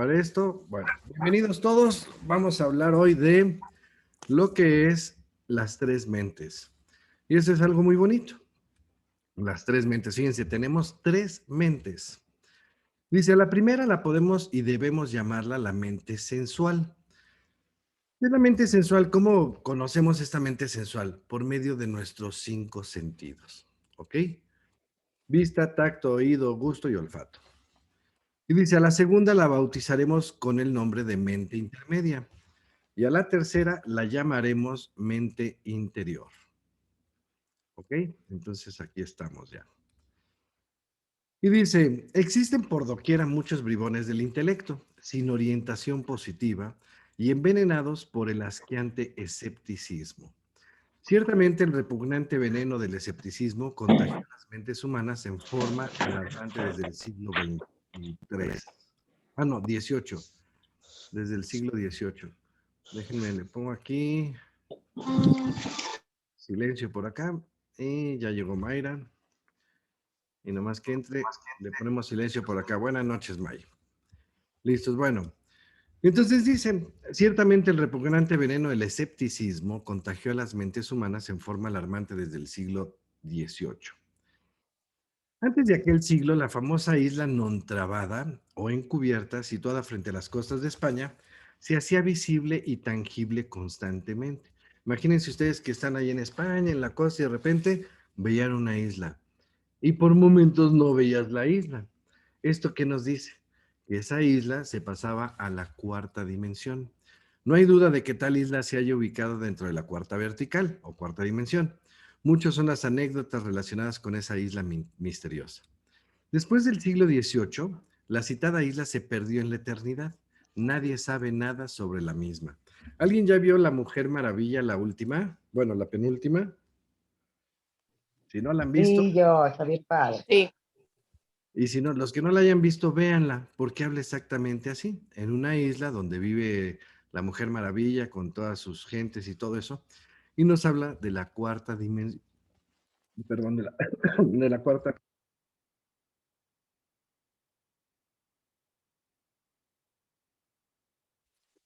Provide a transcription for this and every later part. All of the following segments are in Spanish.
probar esto. Bueno, bienvenidos todos. Vamos a hablar hoy de lo que es las tres mentes. Y eso es algo muy bonito. Las tres mentes. Fíjense, tenemos tres mentes. Dice, la primera la podemos y debemos llamarla la mente sensual. ¿Qué es la mente sensual? ¿Cómo conocemos esta mente sensual? Por medio de nuestros cinco sentidos. ¿Ok? Vista, tacto, oído, gusto y olfato. Y dice, a la segunda la bautizaremos con el nombre de mente intermedia. Y a la tercera la llamaremos mente interior. ¿Ok? Entonces aquí estamos ya. Y dice, existen por doquiera muchos bribones del intelecto, sin orientación positiva y envenenados por el asqueante escepticismo. Ciertamente el repugnante veneno del escepticismo contagió las mentes humanas en forma alarmante desde el siglo XXIII. Ah, no, XVIII. Desde el siglo XVIII. Déjenme, le pongo aquí silencio por acá. Y ya llegó Mayra. Y nomás que entre, le ponemos silencio por acá. Buenas noches, May. Listos, bueno. Entonces dicen, ciertamente el repugnante veneno del escepticismo contagió a las mentes humanas en forma alarmante desde el siglo XVIII. Antes de aquel siglo, la famosa isla Nontravada o encubierta, situada frente a las costas de España, se hacía visible y tangible constantemente. Imagínense ustedes que están ahí en España, en la costa, y de repente veían una isla. Y por momentos no veías la isla. ¿Esto qué nos dice? Que esa isla se pasaba a la cuarta dimensión. No hay duda de que tal isla se haya ubicado dentro de la cuarta vertical o cuarta dimensión. Muchas son las anécdotas relacionadas con esa isla misteriosa. Después del siglo XVIII, la citada isla se perdió en la eternidad. Nadie sabe nada sobre la misma. ¿Alguien ya vio La Mujer Maravilla, la última? Bueno, la penúltima. Si no la han visto. Sí, yo, está bien padre. Sí. Y si no, los que no la hayan visto, véanla, porque habla exactamente así, en una isla donde vive la Mujer Maravilla con todas sus gentes y todo eso, y nos habla de la cuarta dimensión, perdón, de la cuarta,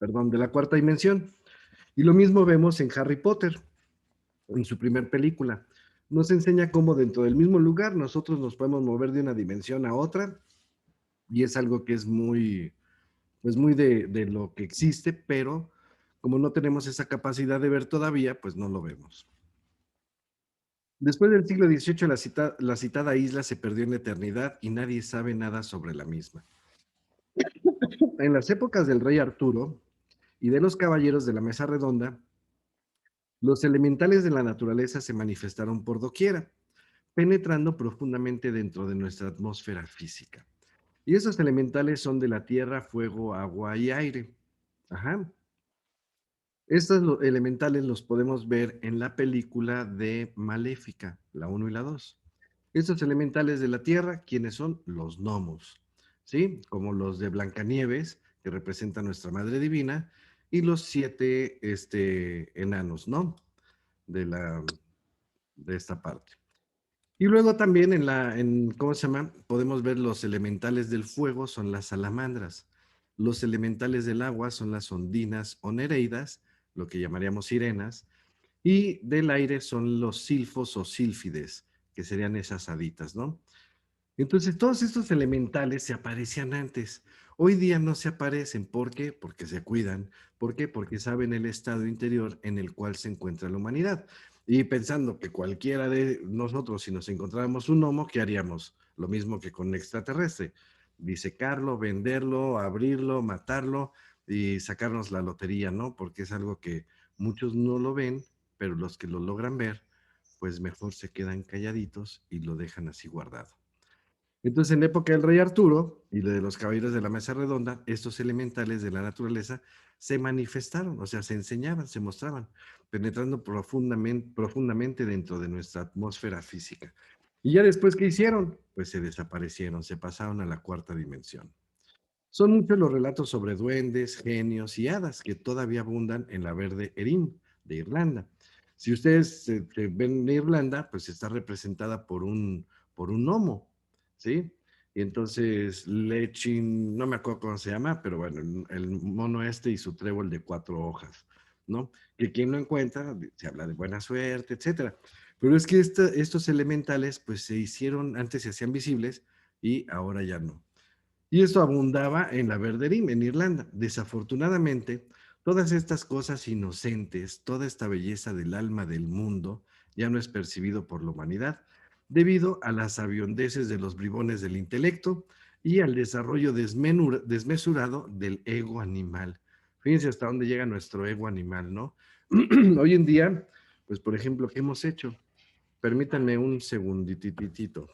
perdón, de la cuarta dimensión. Y lo mismo vemos en Harry Potter, en su primer película. Nos enseña cómo dentro del mismo lugar nosotros nos podemos mover de una dimensión a otra, y es algo que es muy, pues muy de lo que existe, pero como no tenemos esa capacidad de ver todavía, pues no lo vemos. Después del siglo XVIII, la citada isla se perdió en la eternidad y nadie sabe nada sobre la misma. En las épocas del rey Arturo y de los caballeros de la mesa redonda, los elementales de la naturaleza se manifestaron por doquiera, penetrando profundamente dentro de nuestra atmósfera física. Y esos elementales son de la tierra, fuego, agua y aire. Ajá. Estos elementales los podemos ver en la película de Maléfica, la 1 y la 2. Estos elementales de la tierra, ¿quiénes son? Los gnomos, ¿sí? Como los de Blancanieves, que representan a nuestra Madre Divina, y los 7 enanos, ¿no? De esta parte. Y luego también ¿cómo se llama? Podemos ver los elementales del fuego, son las salamandras. Los elementales del agua son las ondinas o nereidas, lo que llamaríamos sirenas. Y del aire son los silfos o sílfides, que serían esas haditas, ¿no? Entonces, todos estos elementales se aparecían antes. Hoy día no se aparecen. ¿Por qué? Porque se cuidan. ¿Por qué? Porque saben el estado interior en el cual se encuentra la humanidad. Y pensando que cualquiera de nosotros, si nos encontráramos un gnomo, ¿qué haríamos? Lo mismo que con un extraterrestre. Disecarlo, venderlo, abrirlo, matarlo y sacarnos la lotería, ¿no? Porque es algo que muchos no lo ven, pero los que lo logran ver, pues mejor se quedan calladitos y lo dejan así guardado. Entonces, en la época del rey Arturo y de los caballeros de la mesa redonda, estos elementales de la naturaleza se manifestaron, o sea, se enseñaban, se mostraban, penetrando profundamente dentro de nuestra atmósfera física. Y ya después, ¿qué hicieron? Pues se desaparecieron, se pasaron a la cuarta dimensión. Son muchos los relatos sobre duendes, genios y hadas que todavía abundan en la verde Erin de Irlanda. Si ustedes ven en Irlanda, pues está representada por un gnomo, ¿sí? y entonces Lechin, no me acuerdo cómo se llama, pero bueno, el mono este y su trébol de 4 hojas, ¿no? Que quien lo encuentra, se habla de buena suerte, etcétera. Pero es que estos elementales, pues se hicieron, antes se hacían visibles y ahora ya no. Y esto abundaba en la Verderim, en Irlanda. Desafortunadamente, todas estas cosas inocentes, toda esta belleza del alma del mundo, ya no es percibido por la humanidad, debido a las aviondeces de los bribones del intelecto y al desarrollo desmesurado del ego animal. Fíjense hasta dónde llega nuestro ego animal, ¿no? Hoy en día, pues por ejemplo, ¿qué hemos hecho? Permítanme un segundititito.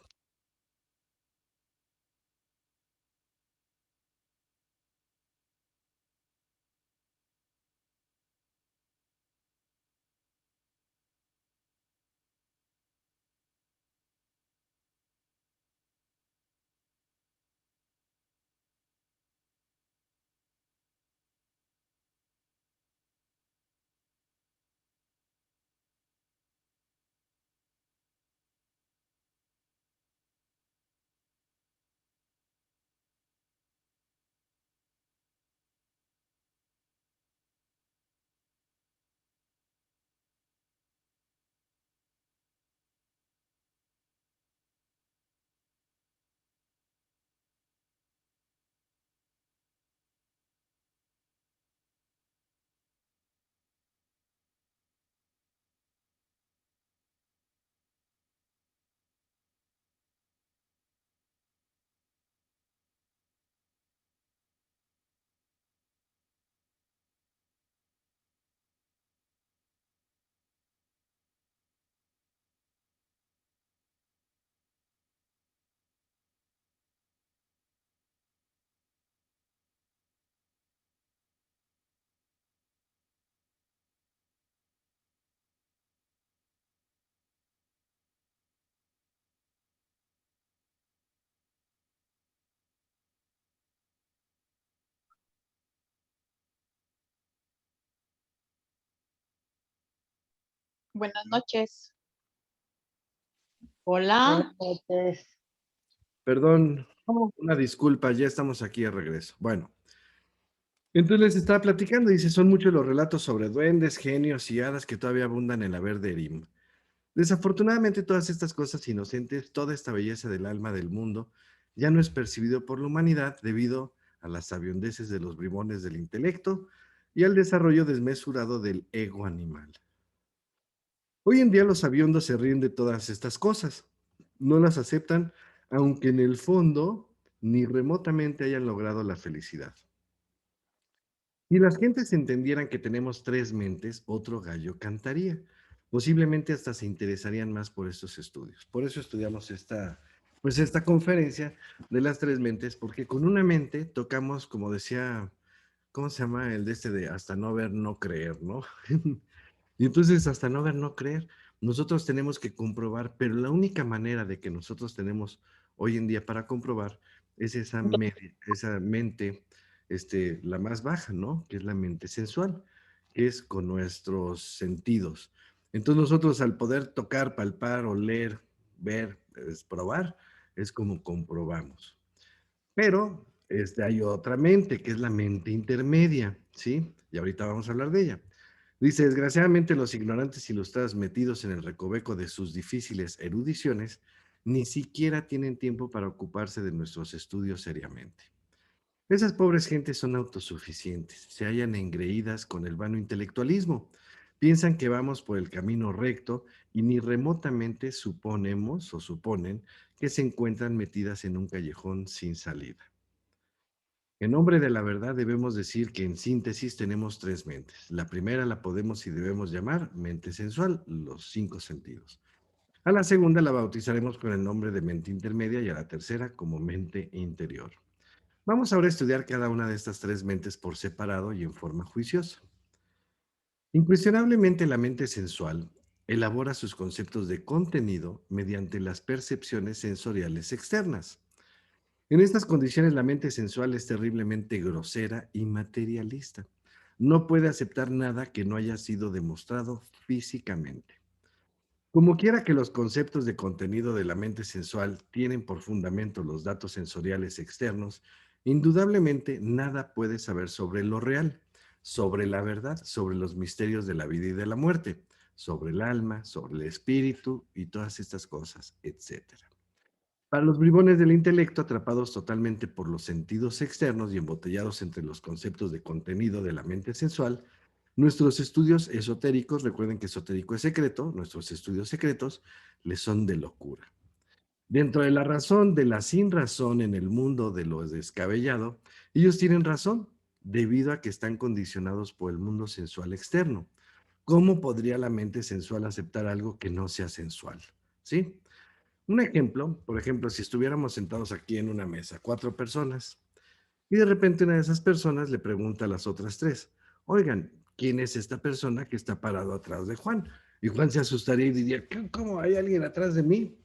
Buenas noches. Buenas Hola. noches. Perdón, ¿Cómo? una disculpa, ya estamos aquí de regreso. Bueno, entonces les estaba platicando, dice, son muchos los relatos sobre duendes, genios y hadas que todavía abundan en la Verderim. Desafortunadamente, todas estas cosas inocentes, toda esta belleza del alma del mundo, ya no es percibido por la humanidad debido a las sabiondeces de los bribones del intelecto y al desarrollo desmesurado del ego animal. Hoy en día los sabiondos se ríen de todas estas cosas, no las aceptan, aunque en el fondo ni remotamente hayan logrado la felicidad. Si las gentes entendieran que tenemos tres mentes, otro gallo cantaría. Posiblemente hasta se interesarían más por estos estudios. Por eso estudiamos esta conferencia de las tres mentes, porque con una mente tocamos, como decía, ¿cómo se llama? El de este de hasta no ver, no creer, ¿no? Y entonces, hasta no ver, no creer, nosotros tenemos que comprobar, pero la única manera de que nosotros tenemos hoy en día para comprobar es esa mente, la más baja, ¿no? Que es la mente sensual, que es con nuestros sentidos. Entonces nosotros al poder tocar, palpar, oler, ver, probar, es como comprobamos. Pero hay otra mente, que es la mente intermedia, ¿sí? Y ahorita vamos a hablar de ella. Dice, desgraciadamente los ignorantes ilustrados metidos en el recoveco de sus difíciles erudiciones, ni siquiera tienen tiempo para ocuparse de nuestros estudios seriamente. Esas pobres gentes son autosuficientes, se hallan engreídas con el vano intelectualismo, piensan que vamos por el camino recto y ni remotamente suponemos o suponen que se encuentran metidas en un callejón sin salida. En nombre de la verdad debemos decir que en síntesis tenemos tres mentes. La primera la podemos y debemos llamar mente sensual, los cinco sentidos. A la segunda la bautizaremos con el nombre de mente intermedia y a la tercera como mente interior. Vamos ahora a estudiar cada una de estas tres mentes por separado y en forma juiciosa. Incuestionablemente la mente sensual elabora sus conceptos de contenido mediante las percepciones sensoriales externas. En estas condiciones la mente sensual es terriblemente grosera y materialista. No puede aceptar nada que no haya sido demostrado físicamente. Como quiera que los conceptos de contenido de la mente sensual tienen por fundamento los datos sensoriales externos, indudablemente nada puede saber sobre lo real, sobre la verdad, sobre los misterios de la vida y de la muerte, sobre el alma, sobre el espíritu y todas estas cosas, etcétera. Para los bribones del intelecto, atrapados totalmente por los sentidos externos y embotellados entre los conceptos de contenido de la mente sensual, nuestros estudios esotéricos, recuerden que esotérico es secreto, nuestros estudios secretos les son de locura. Dentro de la razón, de la sin razón en el mundo de lo descabellado, ellos tienen razón, debido a que están condicionados por el mundo sensual externo. ¿Cómo podría la mente sensual aceptar algo que no sea sensual? ¿Sí? Un ejemplo, por ejemplo, si estuviéramos sentados aquí en una mesa, 4 personas, y de repente una de esas personas le pregunta a las otras 3, oigan, ¿quién es esta persona que está parado atrás de Juan? Y Juan se asustaría y diría, ¿cómo hay alguien atrás de mí?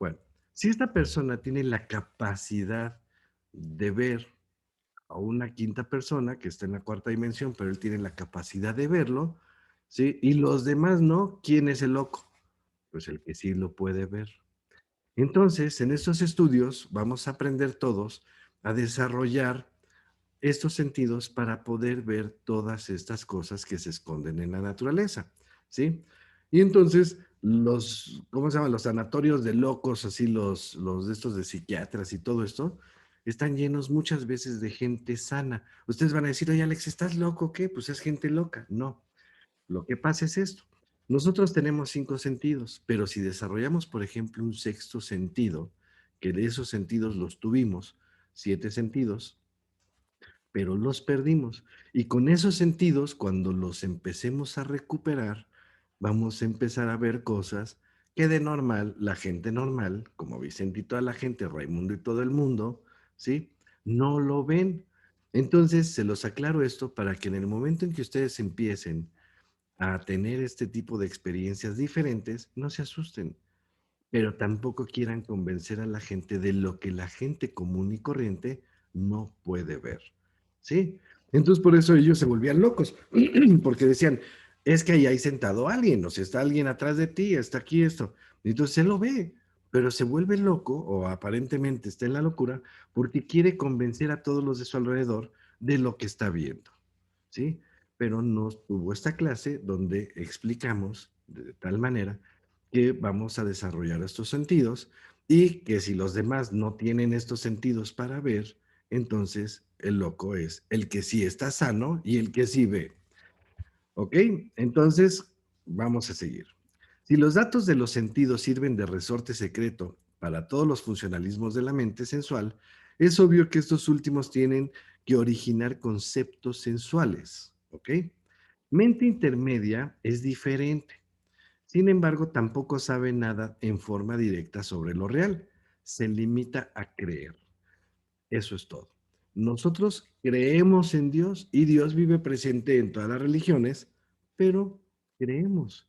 Bueno, si esta persona tiene la capacidad de ver a una quinta persona que está en la cuarta dimensión, pero él tiene la capacidad de verlo, ¿sí? Y los demás no, ¿quién es el loco? Pues el que sí lo puede ver. Entonces, en estos estudios vamos a aprender todos a desarrollar estos sentidos para poder ver todas estas cosas que se esconden en la naturaleza, ¿sí? Y entonces los, ¿cómo se llaman? Los sanatorios de locos, así los de estos de psiquiatras y todo esto, están llenos muchas veces de gente sana. Ustedes van a decir, oye Alex, ¿estás loco o qué? Pues es gente loca. No, lo que pasa es esto. Nosotros tenemos 5 sentidos, pero si desarrollamos, por ejemplo, un sexto sentido, que de esos sentidos los tuvimos, 7 sentidos, pero los perdimos. Y con esos sentidos, cuando los empecemos a recuperar, vamos a empezar a ver cosas que de normal, la gente normal, como Vicente y toda la gente, Raimundo y todo el mundo, ¿sí? No lo ven. Entonces, se los aclaro esto para que en el momento en que ustedes empiecen a tener este tipo de experiencias diferentes, no se asusten, pero tampoco quieran convencer a la gente de lo que la gente común y corriente no puede ver, ¿sí? Entonces por eso ellos se volvían locos, porque decían, es que ahí hay sentado alguien, o sea, está alguien atrás de ti, está aquí esto. Y entonces él lo ve, pero se vuelve loco, o aparentemente está en la locura, porque quiere convencer a todos los de su alrededor de lo que está viendo, ¿sí? Pero no tuvo esta clase donde explicamos de tal manera que vamos a desarrollar estos sentidos y que si los demás no tienen estos sentidos para ver, entonces el loco es el que sí está sano y el que sí ve. ¿Ok? Entonces, vamos a seguir. Si los datos de los sentidos sirven de resorte secreto para todos los funcionalismos de la mente sensual, es obvio que estos últimos tienen que originar conceptos sensuales. ¿Ok? Mente intermedia es diferente. Sin embargo, tampoco sabe nada en forma directa sobre lo real. Se limita a creer. Eso es todo. Nosotros creemos en Dios y Dios vive presente en todas las religiones, pero creemos,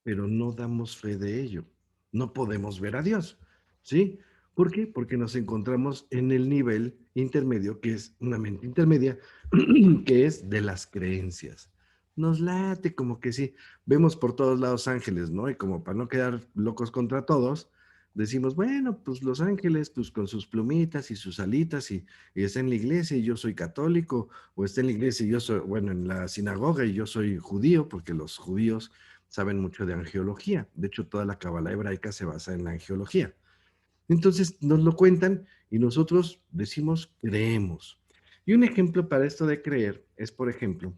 pero no damos fe de ello. No podemos ver a Dios, ¿sí? ¿Por qué? Porque nos encontramos en el nivel intermedio, que es una mente intermedia, que es de las creencias. Nos late como que sí, vemos por todos lados ángeles, ¿no? Y como para no quedar locos contra todos, decimos, bueno, pues los ángeles, pues con sus plumitas y sus alitas, y está en la iglesia y yo soy católico, o está en la iglesia y yo soy, bueno, en la sinagoga y yo soy judío, porque los judíos saben mucho de angiología. De hecho, toda la cábala hebraica se basa en la angiología. Entonces nos lo cuentan y nosotros decimos, creemos. Y un ejemplo para esto de creer es, por ejemplo,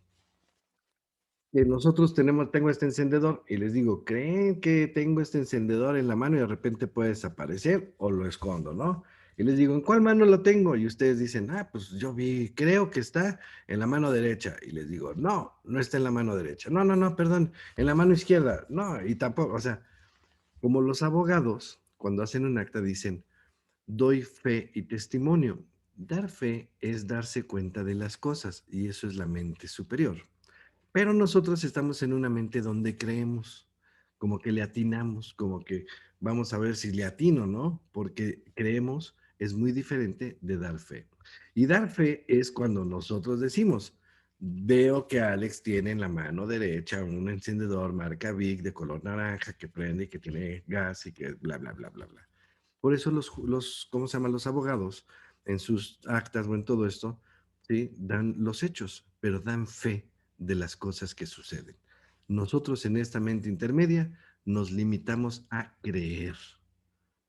que nosotros tengo este encendedor y les digo, ¿creen que tengo este encendedor en la mano y de repente puede desaparecer o lo escondo, ¿no? Y les digo, ¿en cuál mano lo tengo? Y ustedes dicen, pues yo creo que está en la mano derecha. Y les digo, no, no está en la mano derecha. No, no, no, perdón, en la mano izquierda. No, y tampoco, o sea, como los abogados, cuando hacen un acta, dicen, doy fe y testimonio. Dar fe es darse cuenta de las cosas y eso es la mente superior. Pero nosotros estamos en una mente donde creemos, como que le atinamos, como que vamos a ver si le atino, ¿no? Porque creemos es muy diferente de dar fe. Y dar fe es cuando nosotros decimos, Veo que Alex tiene en la mano derecha un encendedor marca Vic de color naranja que prende y que tiene gas y que bla, bla, bla, bla, bla. Por eso ¿cómo se llaman? Los abogados, en sus actas o en todo esto, ¿sí? Dan los hechos, pero dan fe de las cosas que suceden. Nosotros en esta mente intermedia nos limitamos a creer,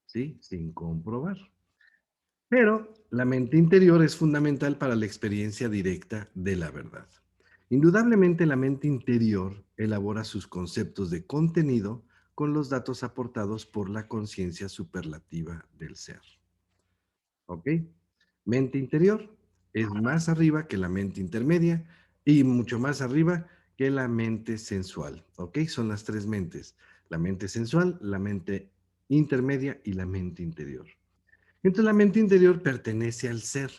¿sí? Sin comprobar. Pero la mente interior es fundamental para la experiencia directa de la verdad. Indudablemente la mente interior elabora sus conceptos de contenido con los datos aportados por la conciencia superlativa del ser. ¿Ok? Mente interior es más arriba que la mente intermedia y mucho más arriba que la mente sensual. ¿Ok? Son las tres mentes. La mente sensual, la mente intermedia y la mente interior. Entonces la mente interior pertenece al ser,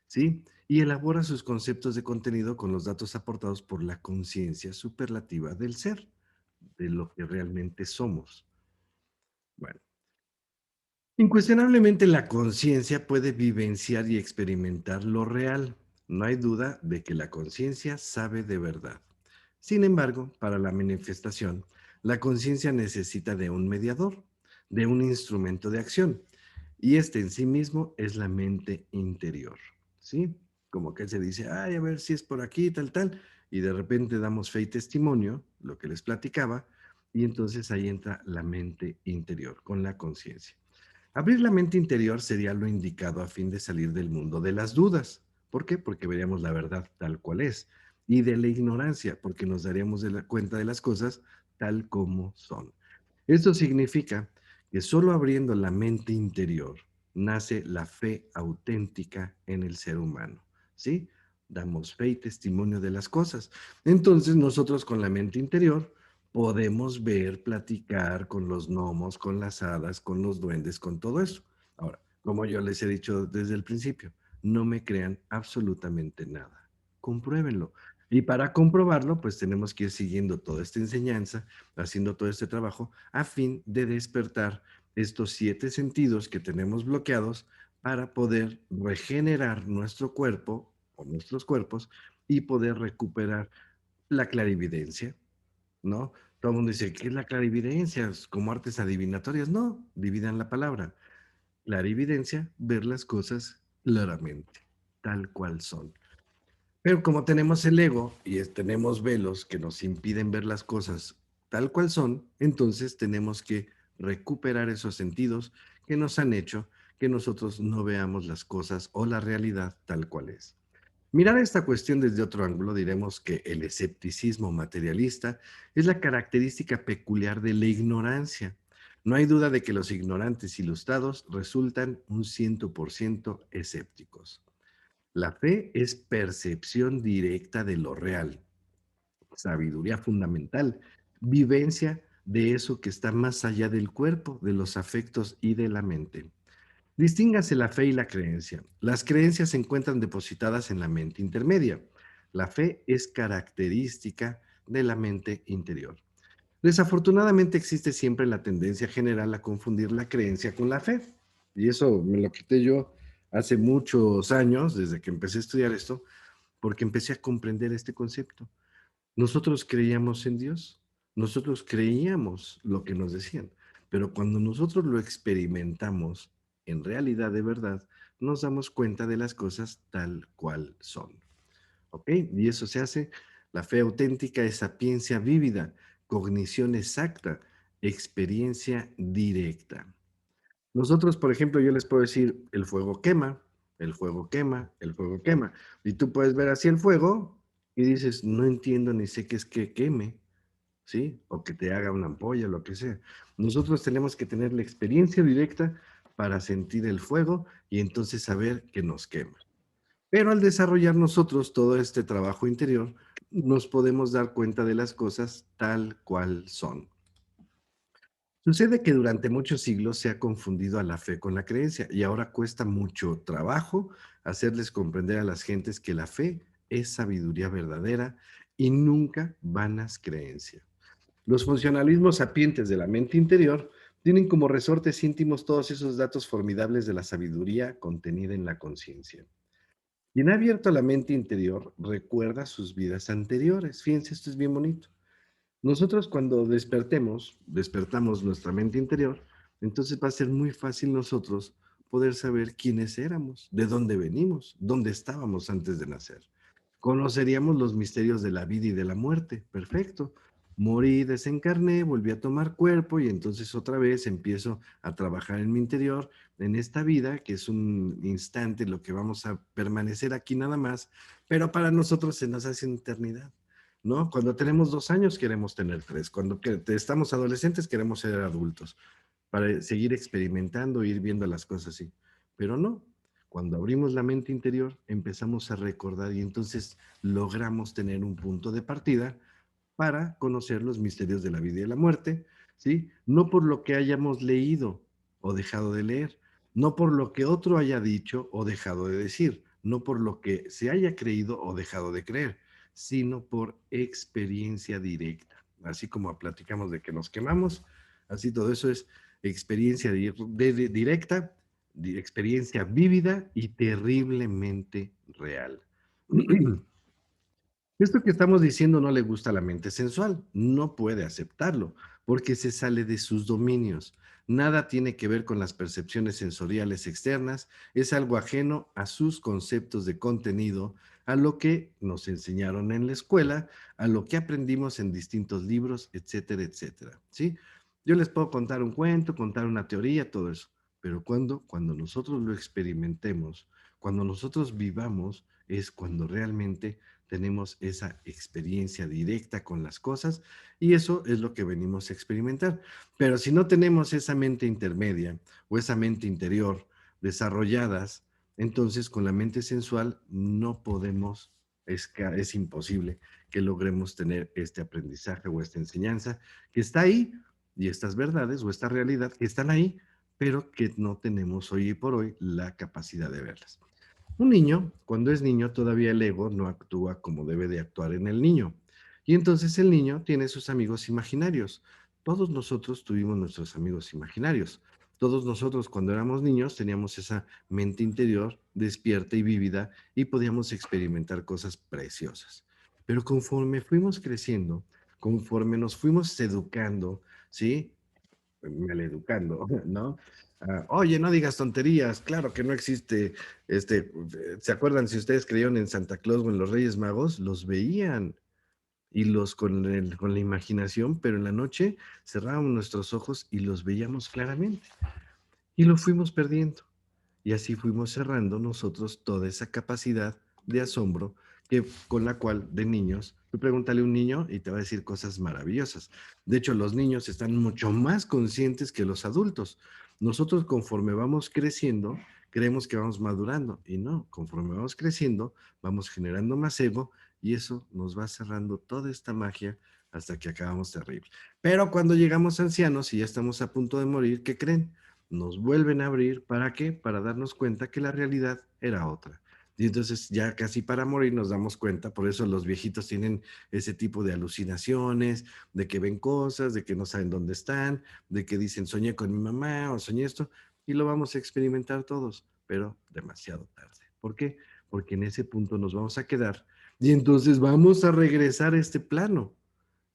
¿sí? Y elabora sus conceptos de contenido con los datos aportados por la conciencia superlativa del ser, de lo que realmente somos. Bueno, incuestionablemente la conciencia puede vivenciar y experimentar lo real. No hay duda de que la conciencia sabe de verdad. Sin embargo, para la manifestación, la conciencia necesita de un mediador, de un instrumento de acción. Y este en sí mismo es la mente interior, ¿sí? Como que se dice, ay, a ver si es por aquí, tal, tal, y de repente damos fe y testimonio, lo que les platicaba, y entonces ahí entra la mente interior, con la conciencia. Abrir la mente interior sería lo indicado a fin de salir del mundo de las dudas. ¿Por qué? Porque veríamos la verdad tal cual es. Y de la ignorancia, porque nos daríamos cuenta de las cosas tal como son. Esto significa que solo abriendo la mente interior nace la fe auténtica en el ser humano, ¿sí? Damos fe y testimonio de las cosas. Entonces nosotros con la mente interior podemos ver, platicar con los gnomos, con las hadas, con los duendes, con todo eso. Ahora, como yo les he dicho desde el principio, no me crean absolutamente nada. Compruébenlo. Y para comprobarlo, pues tenemos que ir siguiendo toda esta enseñanza, haciendo todo este trabajo, a fin de despertar estos 7 sentidos que tenemos bloqueados para poder regenerar nuestro cuerpo o nuestros cuerpos y poder recuperar la clarividencia, ¿no? Todo el mundo dice, ¿qué es la clarividencia? ¿Es como artes adivinatorias? No, dividan la palabra. Clarividencia, ver las cosas claramente, tal cual son. Pero como tenemos el ego y tenemos velos que nos impiden ver las cosas tal cual son, entonces tenemos que recuperar esos sentidos que nos han hecho que nosotros no veamos las cosas o la realidad tal cual es. Mirar esta cuestión desde otro ángulo, diremos que el escepticismo materialista es la característica peculiar de la ignorancia. No hay duda de que los ignorantes ilustrados resultan un 100% escépticos. La fe es percepción directa de lo real, sabiduría fundamental, vivencia de eso que está más allá del cuerpo, de los afectos y de la mente. Distíngase la fe y la creencia. Las creencias se encuentran depositadas en la mente intermedia. La fe es característica de la mente interior. Desafortunadamente existe siempre la tendencia general a confundir la creencia con la fe. Y eso me lo quité yo hace muchos años, desde que empecé a estudiar esto, porque empecé a comprender este concepto. Nosotros creíamos en Dios, nosotros creíamos lo que nos decían, pero cuando nosotros lo experimentamos en realidad de verdad, nos damos cuenta de las cosas tal cual son. ¿Ok? Y eso se hace, la fe auténtica es sapiencia vívida, cognición exacta, experiencia directa. Nosotros, por ejemplo, yo les puedo decir, el fuego quema, el fuego quema, el fuego quema. Y tú puedes ver así el fuego y dices, no entiendo ni sé qué es que queme, ¿sí? O que te haga una ampolla, lo que sea. Nosotros tenemos que tener la experiencia directa para sentir el fuego y entonces saber que nos quema. Pero al desarrollar nosotros todo este trabajo interior, nos podemos dar cuenta de las cosas tal cual son. Sucede que durante muchos siglos se ha confundido a la fe con la creencia y ahora cuesta mucho trabajo hacerles comprender a las gentes que la fe es sabiduría verdadera y nunca vanas creencias. Los funcionalismos sapientes de la mente interior tienen como resortes íntimos todos esos datos formidables de la sabiduría contenida en la conciencia. Quien ha abierto la mente interior recuerda sus vidas anteriores. Fíjense, esto es bien bonito. Nosotros cuando despertamos nuestra mente interior, entonces va a ser muy fácil nosotros poder saber quiénes éramos, de dónde venimos, dónde estábamos antes de nacer. Conoceríamos los misterios de la vida y de la muerte. Perfecto. Morí, desencarné, volví a tomar cuerpo y entonces otra vez empiezo a trabajar en mi interior, en esta vida, que es un instante lo que vamos a permanecer aquí nada más, pero para nosotros se nos hace una eternidad, ¿no? Cuando tenemos 2 años queremos tener tres, cuando estamos adolescentes queremos ser adultos, para seguir experimentando e ir viendo las cosas así. Pero no, cuando abrimos la mente interior empezamos a recordar y entonces logramos tener un punto de partida para conocer los misterios de la vida y de la muerte, ¿sí? No por lo que hayamos leído o dejado de leer, no por lo que otro haya dicho o dejado de decir, no por lo que se haya creído o dejado de creer, sino por experiencia directa. Así como platicamos de que nos quemamos, así todo eso es experiencia directa, experiencia vívida y terriblemente real. Esto que estamos diciendo no le gusta a la mente sensual, no puede aceptarlo, porque se sale de sus dominios. Nada tiene que ver con las percepciones sensoriales externas, es algo ajeno a sus conceptos de contenido, a lo que nos enseñaron en la escuela, a lo que aprendimos en distintos libros, etcétera, etcétera. ¿Sí? Yo les puedo contar un cuento, contar una teoría, todo eso, pero cuando nosotros lo experimentemos, cuando nosotros vivamos, es cuando realmente tenemos esa experiencia directa con las cosas y eso es lo que venimos a experimentar. Pero si no tenemos esa mente intermedia o esa mente interior desarrolladas, entonces con la mente sensual no podemos, es imposible que logremos tener este aprendizaje o esta enseñanza que está ahí y estas verdades o esta realidad que están ahí, pero que no tenemos hoy por hoy la capacidad de verlas. Un niño, cuando es niño, todavía el ego no actúa como debe de actuar en el niño. Y entonces el niño tiene sus amigos imaginarios. Todos nosotros tuvimos nuestros amigos imaginarios. Todos nosotros cuando éramos niños teníamos esa mente interior despierta y vívida y podíamos experimentar cosas preciosas. Pero conforme fuimos creciendo, conforme nos fuimos educando, ¿sí? Maleducando, ¿no? Oye, no digas tonterías, claro que no existe, ¿se acuerdan si ustedes creyeron en Santa Claus o en los Reyes Magos? Los veían y los con la imaginación, pero en la noche cerrábamos nuestros ojos y los veíamos claramente y lo fuimos perdiendo. Y así fuimos cerrando nosotros toda esa capacidad de asombro con la cual de niños, tú pregúntale a un niño y te va a decir cosas maravillosas. De hecho, los niños están mucho más conscientes que los adultos. Nosotros conforme vamos creciendo, creemos que vamos madurando y no, conforme vamos creciendo, vamos generando más ego y eso nos va cerrando toda esta magia hasta que acabamos terrible. Pero cuando llegamos ancianos y ya estamos a punto de morir, ¿qué creen? Nos vuelven a abrir, ¿para qué? Para darnos cuenta que la realidad era otra. Y entonces ya casi para morir nos damos cuenta, por eso los viejitos tienen ese tipo de alucinaciones, de que ven cosas, de que no saben dónde están, de que dicen soñé con mi mamá o soñé esto, y lo vamos a experimentar todos, pero demasiado tarde. ¿Por qué? Porque en ese punto nos vamos a quedar y entonces vamos a regresar a este plano.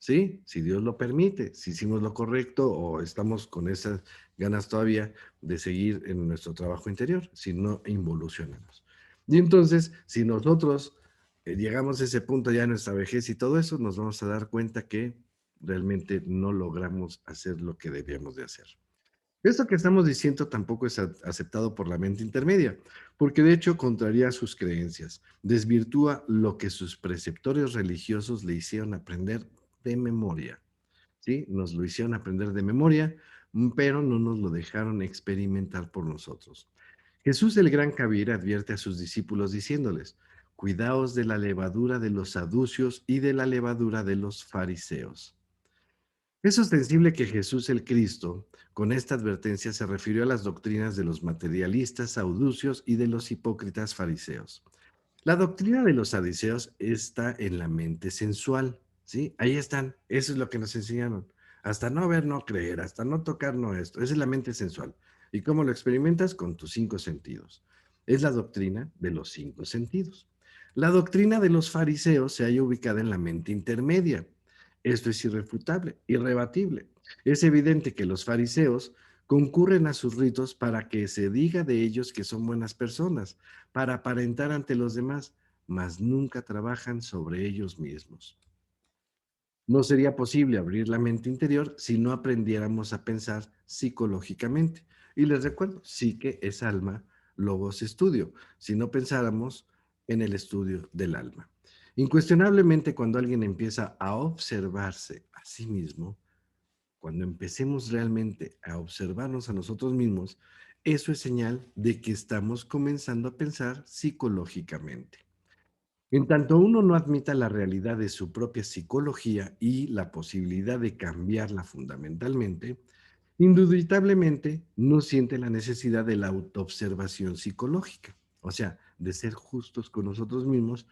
¿Sí? Si Dios lo permite, si hicimos lo correcto o estamos con esas ganas todavía de seguir en nuestro trabajo interior, si no involucionamos. Y entonces, si nosotros llegamos a ese punto ya en nuestra vejez y todo eso, nos vamos a dar cuenta que realmente no logramos hacer lo que debíamos de hacer. Esto que estamos diciendo tampoco es aceptado por la mente intermedia, porque de hecho contraría sus creencias, desvirtúa lo que sus preceptores religiosos le hicieron aprender de memoria, ¿sí? Nos lo hicieron aprender de memoria, pero no nos lo dejaron experimentar por nosotros. Jesús el Gran Kabir advierte a sus discípulos diciéndoles, cuidaos de la levadura de los saducios y de la levadura de los fariseos. Es ostensible que Jesús el Cristo, con esta advertencia, se refirió a las doctrinas de los materialistas saducios y de los hipócritas fariseos. La doctrina de los saduceos está en la mente sensual, ¿sí? Ahí están, eso es lo que nos enseñaron. Hasta no ver, no creer, hasta no tocar, no esto. Esa es la mente sensual. ¿Y cómo lo experimentas? Con tus 5 sentidos. Es la doctrina de los cinco sentidos. La doctrina de los fariseos se halla ubicada en la mente intermedia. Esto es irrefutable, irrebatible. Es evidente que los fariseos concurren a sus ritos para que se diga de ellos que son buenas personas, para aparentar ante los demás, mas nunca trabajan sobre ellos mismos. No sería posible abrir la mente interior si no aprendiéramos a pensar psicológicamente. Y les recuerdo, psique es alma, logos estudio, si no pensáramos en el estudio del alma. Incuestionablemente, cuando alguien empieza a observarse a sí mismo, cuando empecemos realmente a observarnos a nosotros mismos, eso es señal de que estamos comenzando a pensar psicológicamente. En tanto uno no admita la realidad de su propia psicología y la posibilidad de cambiarla fundamentalmente, indubitablemente no siente la necesidad de la autoobservación psicológica, o sea, de ser justos con nosotros mismos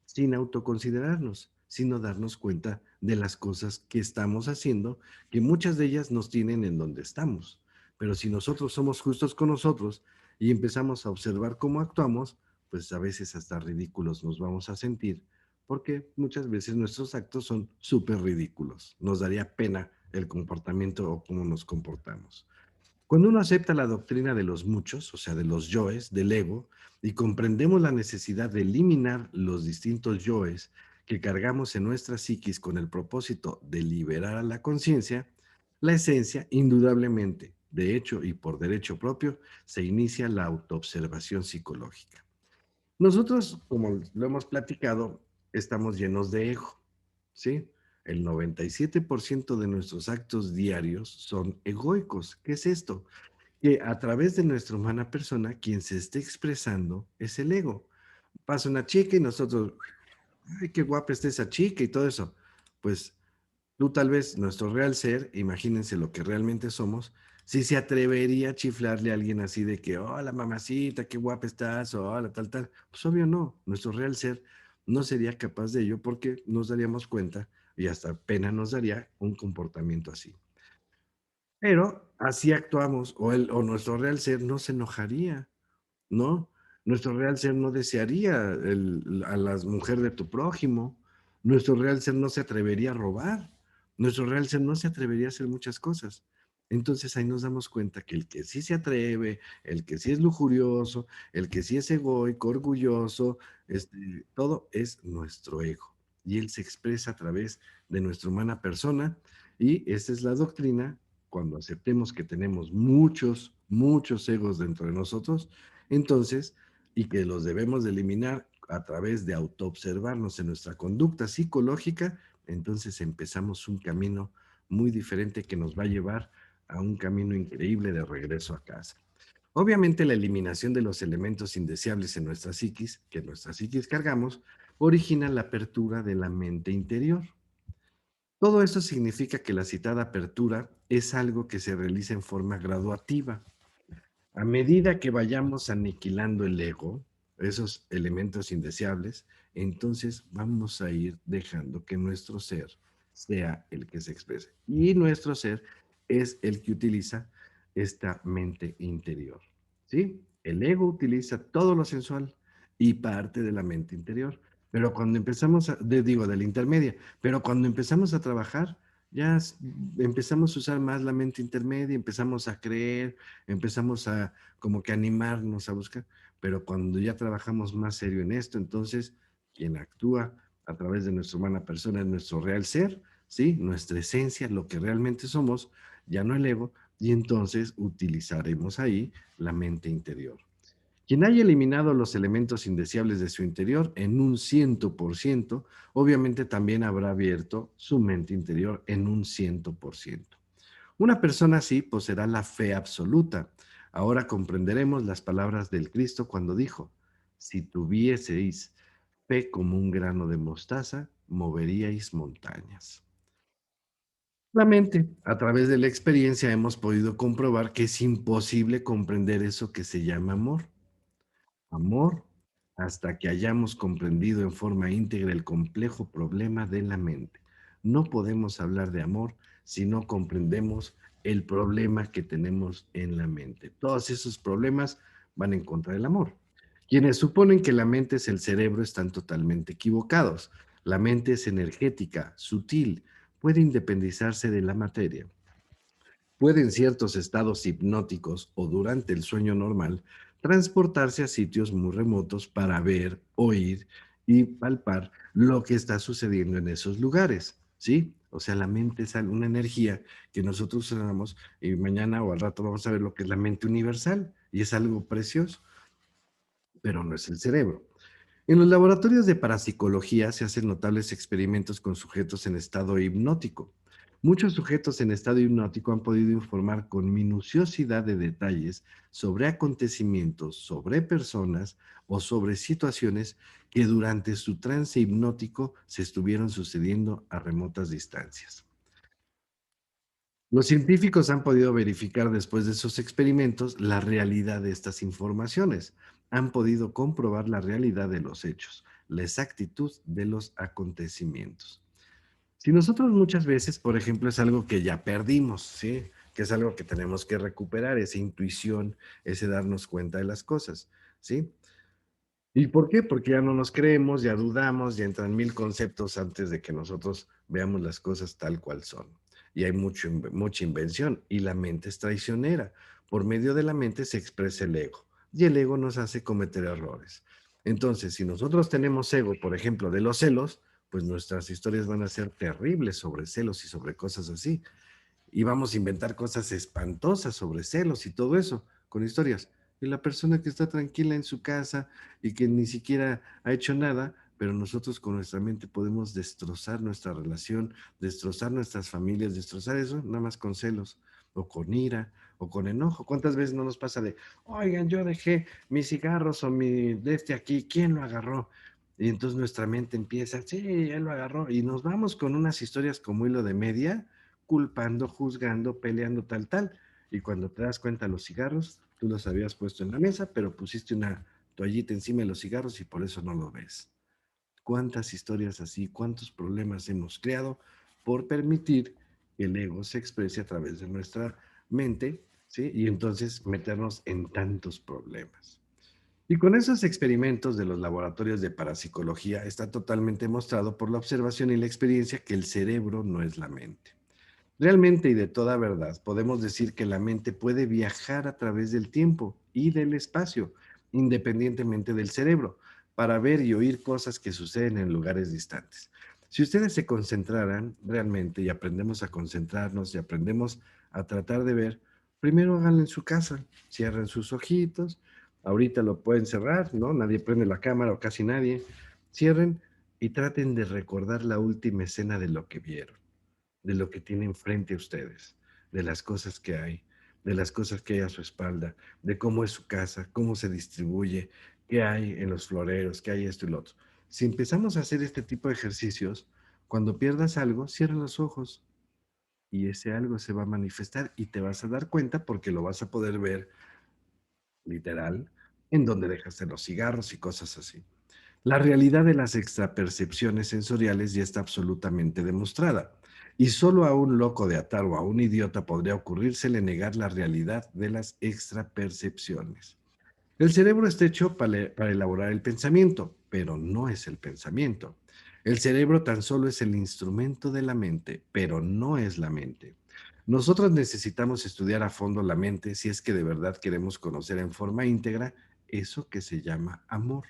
sin autoconsiderarnos, sino darnos cuenta de las cosas que estamos haciendo, que muchas de ellas nos tienen en donde estamos. Pero si nosotros somos justos con nosotros y empezamos a observar cómo actuamos, pues a veces hasta ridículos nos vamos a sentir, porque muchas veces nuestros actos son súper ridículos. Nos daría pena el comportamiento o cómo nos comportamos. Cuando uno acepta la doctrina de los muchos, o sea, de los yoes, del ego, y comprendemos la necesidad de eliminar los distintos yoes que cargamos en nuestra psiquis con el propósito de liberar a la conciencia, la esencia, indudablemente, de hecho y por derecho propio, se inicia la autoobservación psicológica. Nosotros, como lo hemos platicado, estamos llenos de ego, ¿sí? El 97% de nuestros actos diarios son egoicos. ¿Qué es esto? Que a través de nuestra humana persona, quien se esté expresando es el ego. Pasa una chica y nosotros, ay, qué guapa está esa chica y todo eso. Pues tú tal vez, nuestro real ser, imagínense lo que realmente somos, si se atrevería a chiflarle a alguien así de que, hola mamacita, qué guapa estás, o hola tal, tal. Pues obvio no, nuestro real ser no sería capaz de ello porque nos daríamos cuenta y hasta pena nos daría un comportamiento así. Pero así actuamos, o nuestro real ser no se enojaría, ¿no? Nuestro real ser no desearía a las mujeres de tu prójimo, nuestro real ser no se atrevería a robar, nuestro real ser no se atrevería a hacer muchas cosas. Entonces ahí nos damos cuenta que el que sí se atreve, el que sí es lujurioso, el que sí es egoico, orgulloso, todo es nuestro ego. Y él se expresa a través de nuestra humana persona y esa es la doctrina. Cuando aceptemos que tenemos muchos, muchos egos dentro de nosotros, entonces, y que los debemos de eliminar a través de autoobservarnos en nuestra conducta psicológica, entonces empezamos un camino muy diferente que nos va a llevar a un camino increíble de regreso a casa. Obviamente la eliminación de los elementos indeseables en nuestra psiquis, que en nuestra psiquis cargamos, origina la apertura de la mente interior. Todo esto significa que la citada apertura es algo que se realiza en forma graduativa. A medida que vayamos aniquilando el ego, esos elementos indeseables, entonces vamos a ir dejando que nuestro ser sea el que se exprese. Y nuestro ser es el que utiliza esta mente interior. ¿Sí? El ego utiliza todo lo sensual y parte de la mente interior. Pero cuando empezamos digo, de la intermedia, pero cuando empezamos a trabajar, ya empezamos a usar más la mente intermedia, empezamos a creer, empezamos a como que animarnos a buscar, pero cuando ya trabajamos más serio en esto, entonces quien actúa a través de nuestra humana persona es nuestro real ser, ¿sí? Nuestra esencia, lo que realmente somos, ya no el ego, y entonces utilizaremos ahí la mente interior. Quien haya eliminado los elementos indeseables de su interior en un 100%, obviamente también habrá abierto su mente interior en un 100%. Una persona así poseerá la fe absoluta. Ahora comprenderemos las palabras del Cristo cuando dijo, si tuvieseis fe como un grano de mostaza, moveríais montañas. Claramente, a través de la experiencia hemos podido comprobar que es imposible comprender eso que se llama amor. Amor hasta que hayamos comprendido en forma íntegra el complejo problema de la mente. No podemos hablar de amor si no comprendemos el problema que tenemos en la mente. Todos esos problemas van en contra del amor. Quienes suponen que la mente es el cerebro están totalmente equivocados. La mente es energética, sutil, puede independizarse de la materia. Puede en ciertos estados hipnóticos o durante el sueño normal transportarse a sitios muy remotos para ver, oír y palpar lo que está sucediendo en esos lugares, ¿sí? O sea, la mente es una energía que nosotros usamos y mañana o al rato vamos a ver lo que es la mente universal y es algo precioso, pero no es el cerebro. En los laboratorios de parapsicología se hacen notables experimentos con sujetos en estado hipnótico. Muchos sujetos en estado hipnótico han podido informar con minuciosidad de detalles sobre acontecimientos, sobre personas o sobre situaciones que durante su trance hipnótico se estuvieron sucediendo a remotas distancias. Los científicos han podido verificar después de esos experimentos la realidad de estas informaciones. Han podido comprobar la realidad de los hechos, la exactitud de los acontecimientos. Si nosotros muchas veces, por ejemplo, es algo que ya perdimos, ¿sí? Que es algo que tenemos que recuperar, esa intuición, ese darnos cuenta de las cosas, ¿sí? ¿Y por qué? Porque ya no nos creemos, ya dudamos, ya entran mil conceptos antes de que nosotros veamos las cosas tal cual son. Y hay mucha invención y la mente es traicionera. Por medio de la mente se expresa el ego y el ego nos hace cometer errores. Entonces, si nosotros tenemos ego, por ejemplo, de los celos, pues nuestras historias van a ser terribles sobre celos y sobre cosas así y vamos a inventar cosas espantosas sobre celos y todo eso, con historias. Y la persona que está tranquila en su casa y que ni siquiera ha hecho nada, pero nosotros con nuestra mente podemos destrozar nuestra relación, destrozar nuestras familias, destrozar eso, nada más con celos, o con ira, o con enojo. ¿Cuántas veces no nos pasa de, oigan, yo dejé mis cigarros o mi de este aquí, ¿quién lo agarró? Y entonces nuestra mente empieza, sí, él lo agarró, y nos vamos con unas historias como hilo de media, culpando, juzgando, peleando, tal, tal. Y cuando te das cuenta, los cigarros, tú los habías puesto en la mesa, pero pusiste una toallita encima de los cigarros y por eso no lo ves. ¿Cuántas historias así, cuántos problemas hemos creado por permitir que el ego se exprese a través de nuestra mente, ¿sí? Y entonces meternos en tantos problemas. Y con esos experimentos de los laboratorios de parapsicología está totalmente mostrado por la observación y la experiencia que el cerebro no es la mente. Realmente y de toda verdad, podemos decir que la mente puede viajar a través del tiempo y del espacio, independientemente del cerebro, para ver y oír cosas que suceden en lugares distantes. Si ustedes se concentraran realmente y aprendemos a concentrarnos y aprendemos a tratar de ver, primero háganlo en su casa, cierren sus ojitos, ahorita lo pueden cerrar, ¿no? Nadie prende la cámara o casi nadie. Cierren y traten de recordar la última escena de lo que vieron, de lo que tienen frente a ustedes, de las cosas que hay, de las cosas que hay a su espalda, de cómo es su casa, cómo se distribuye, qué hay en los floreros, qué hay esto y lo otro. Si empezamos a hacer este tipo de ejercicios, cuando pierdas algo, cierra los ojos y ese algo se va a manifestar y te vas a dar cuenta porque lo vas a poder ver literal en donde dejaste los cigarros y cosas así. La realidad de las extrapercepciones sensoriales ya está absolutamente demostrada, y solo a un loco de atar o a un idiota podría ocurrírsele negar la realidad de las extrapercepciones. El cerebro está hecho para elaborar el pensamiento, pero no es el pensamiento. El cerebro tan solo es el instrumento de la mente, pero no es la mente. Nosotros necesitamos estudiar a fondo la mente si es que de verdad queremos conocer en forma íntegra eso que se llama amor.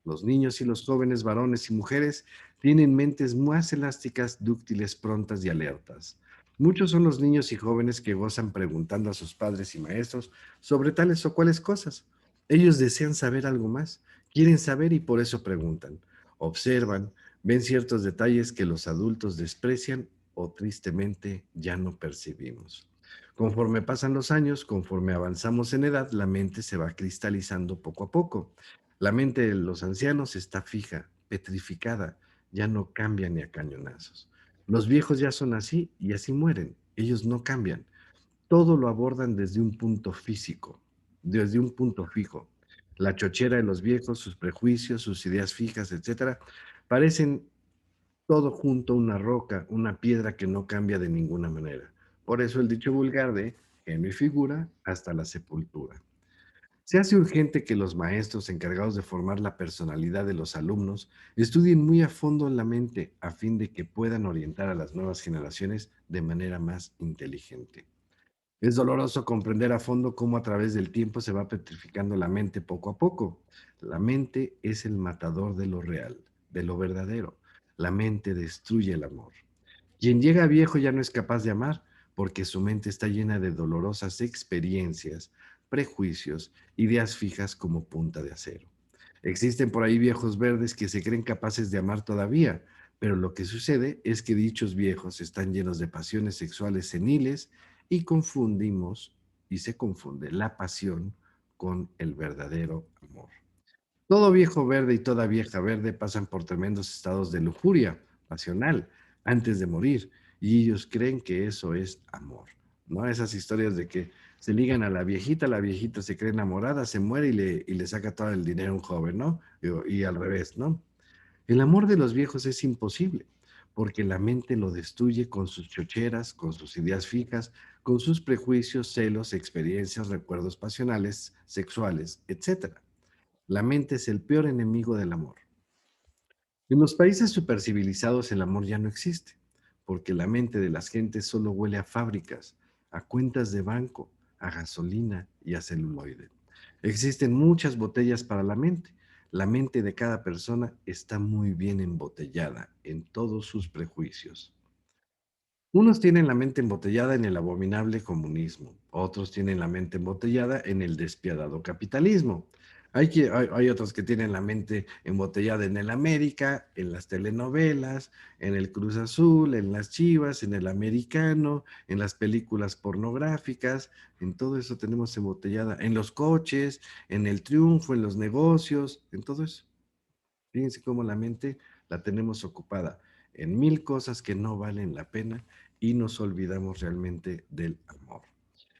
Los niños y los jóvenes varones y mujeres tienen mentes más elásticas, dúctiles, prontas y alertas. Muchos son los niños y jóvenes que gozan preguntando a sus padres y maestros sobre tales o cuales cosas. Ellos desean saber algo más, quieren saber y por eso preguntan. Observan, ven ciertos detalles que los adultos desprecian o tristemente ya no percibimos. Conforme pasan los años, conforme avanzamos en edad, la mente se va cristalizando poco a poco. La mente de los ancianos está fija, petrificada, ya no cambia ni a cañonazos. Los viejos ya son así y así mueren. Ellos no cambian. Todo lo abordan desde un punto físico, desde un punto fijo. La chochera de los viejos, sus prejuicios, sus ideas fijas, etcétera, parecen todo junto una roca, una piedra que no cambia de ninguna manera. Por eso el dicho vulgar de genio y figura hasta la sepultura. Se hace urgente que los maestros encargados de formar la personalidad de los alumnos estudien muy a fondo la mente a fin de que puedan orientar a las nuevas generaciones de manera más inteligente. Es doloroso comprender a fondo cómo a través del tiempo se va petrificando la mente poco a poco. La mente es el matador de lo real, de lo verdadero. La mente destruye el amor. Quien llega viejo ya no es capaz de amar porque su mente está llena de dolorosas experiencias, prejuicios, ideas fijas como punta de acero. Existen por ahí viejos verdes que se creen capaces de amar todavía, pero lo que sucede es que dichos viejos están llenos de pasiones sexuales seniles y confundimos y se confunde la pasión con el verdadero amor. Todo viejo verde y toda vieja verde pasan por tremendos estados de lujuria pasional antes de morir y ellos creen que eso es amor, ¿no? Esas historias de que se ligan a la viejita se cree enamorada, se muere y le saca todo el dinero a un joven, ¿no? Y al revés, ¿no? El amor de los viejos es imposible, porque la mente lo destruye con sus chocheras, con sus ideas fijas, con sus prejuicios, celos, experiencias, recuerdos pasionales, sexuales, etcétera. La mente es el peor enemigo del amor. En los países supercivilizados el amor ya no existe, porque la mente de las gentes solo huele a fábricas, a cuentas de banco, a gasolina y a celuloide. Existen muchas botellas para la mente. La mente de cada persona está muy bien embotellada en todos sus prejuicios. Unos tienen la mente embotellada en el abominable comunismo, otros tienen la mente embotellada en el despiadado capitalismo. Hay otros que tienen la mente embotellada en el América, en las telenovelas, en el Cruz Azul, en las Chivas, en el americano, en las películas pornográficas, en todo eso tenemos embotellada, en los coches, en el triunfo, en los negocios, en todo eso. Fíjense cómo la mente la tenemos ocupada en mil cosas que no valen la pena y nos olvidamos realmente del amor.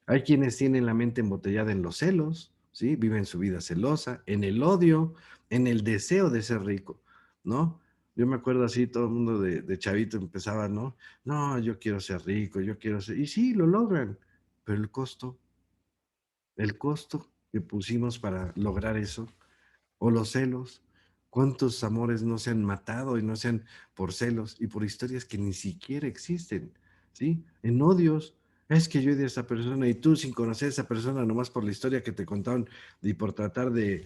Hay quienes tienen la mente embotellada en los celos, ¿sí? Viven su vida celosa, en el odio, en el deseo de ser rico, ¿no? Yo me acuerdo así, todo el mundo de chavito empezaba, ¿no? No, yo quiero ser rico, yo quiero ser... Y sí, lo logran, pero el costo que pusimos para lograr eso o los celos. ¿Cuántos amores no se han matado y no sean por celos y por historias que ni siquiera existen? ¿Sí? En odios. Es que yo odio a esa persona y tú sin conocer a esa persona, nomás por la historia que te contaron y por tratar de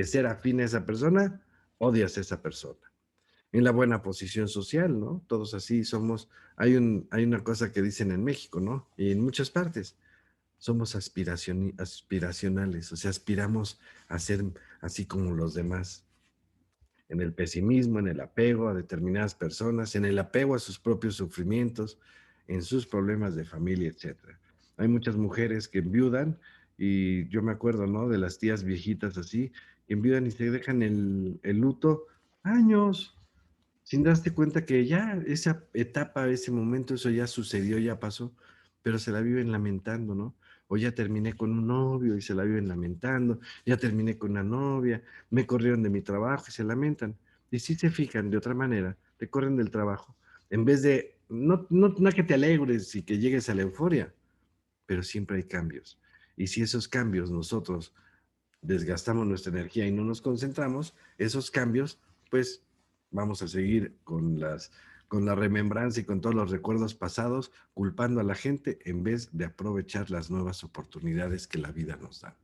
ser afín a esa persona, odias a esa persona. En la buena posición social, ¿no? Todos así somos. Hay una cosa que dicen en México, ¿no? Y en muchas partes somos aspiracionales, o sea, aspiramos a ser así como los demás, en el pesimismo, en el apego a determinadas personas, en el apego a sus propios sufrimientos, en sus problemas de familia, etcétera. Hay muchas mujeres que enviudan y yo me acuerdo, ¿no? De las tías viejitas así, que enviudan y se dejan el luto años, sin darte cuenta que ya esa etapa, ese momento, eso ya sucedió, ya pasó, pero se la viven lamentando, ¿no? O ya terminé con un novio y se la viven lamentando, ya terminé con una novia, me corrieron de mi trabajo y se lamentan. Y si se fijan de otra manera, te corren del trabajo, en vez de, no que te alegres y que llegues a la euforia, pero siempre hay cambios. Y si esos cambios nosotros desgastamos nuestra energía y no nos concentramos, esos cambios, pues vamos a seguir con la remembranza y con todos los recuerdos pasados, culpando a la gente en vez de aprovechar las nuevas oportunidades que la vida nos da.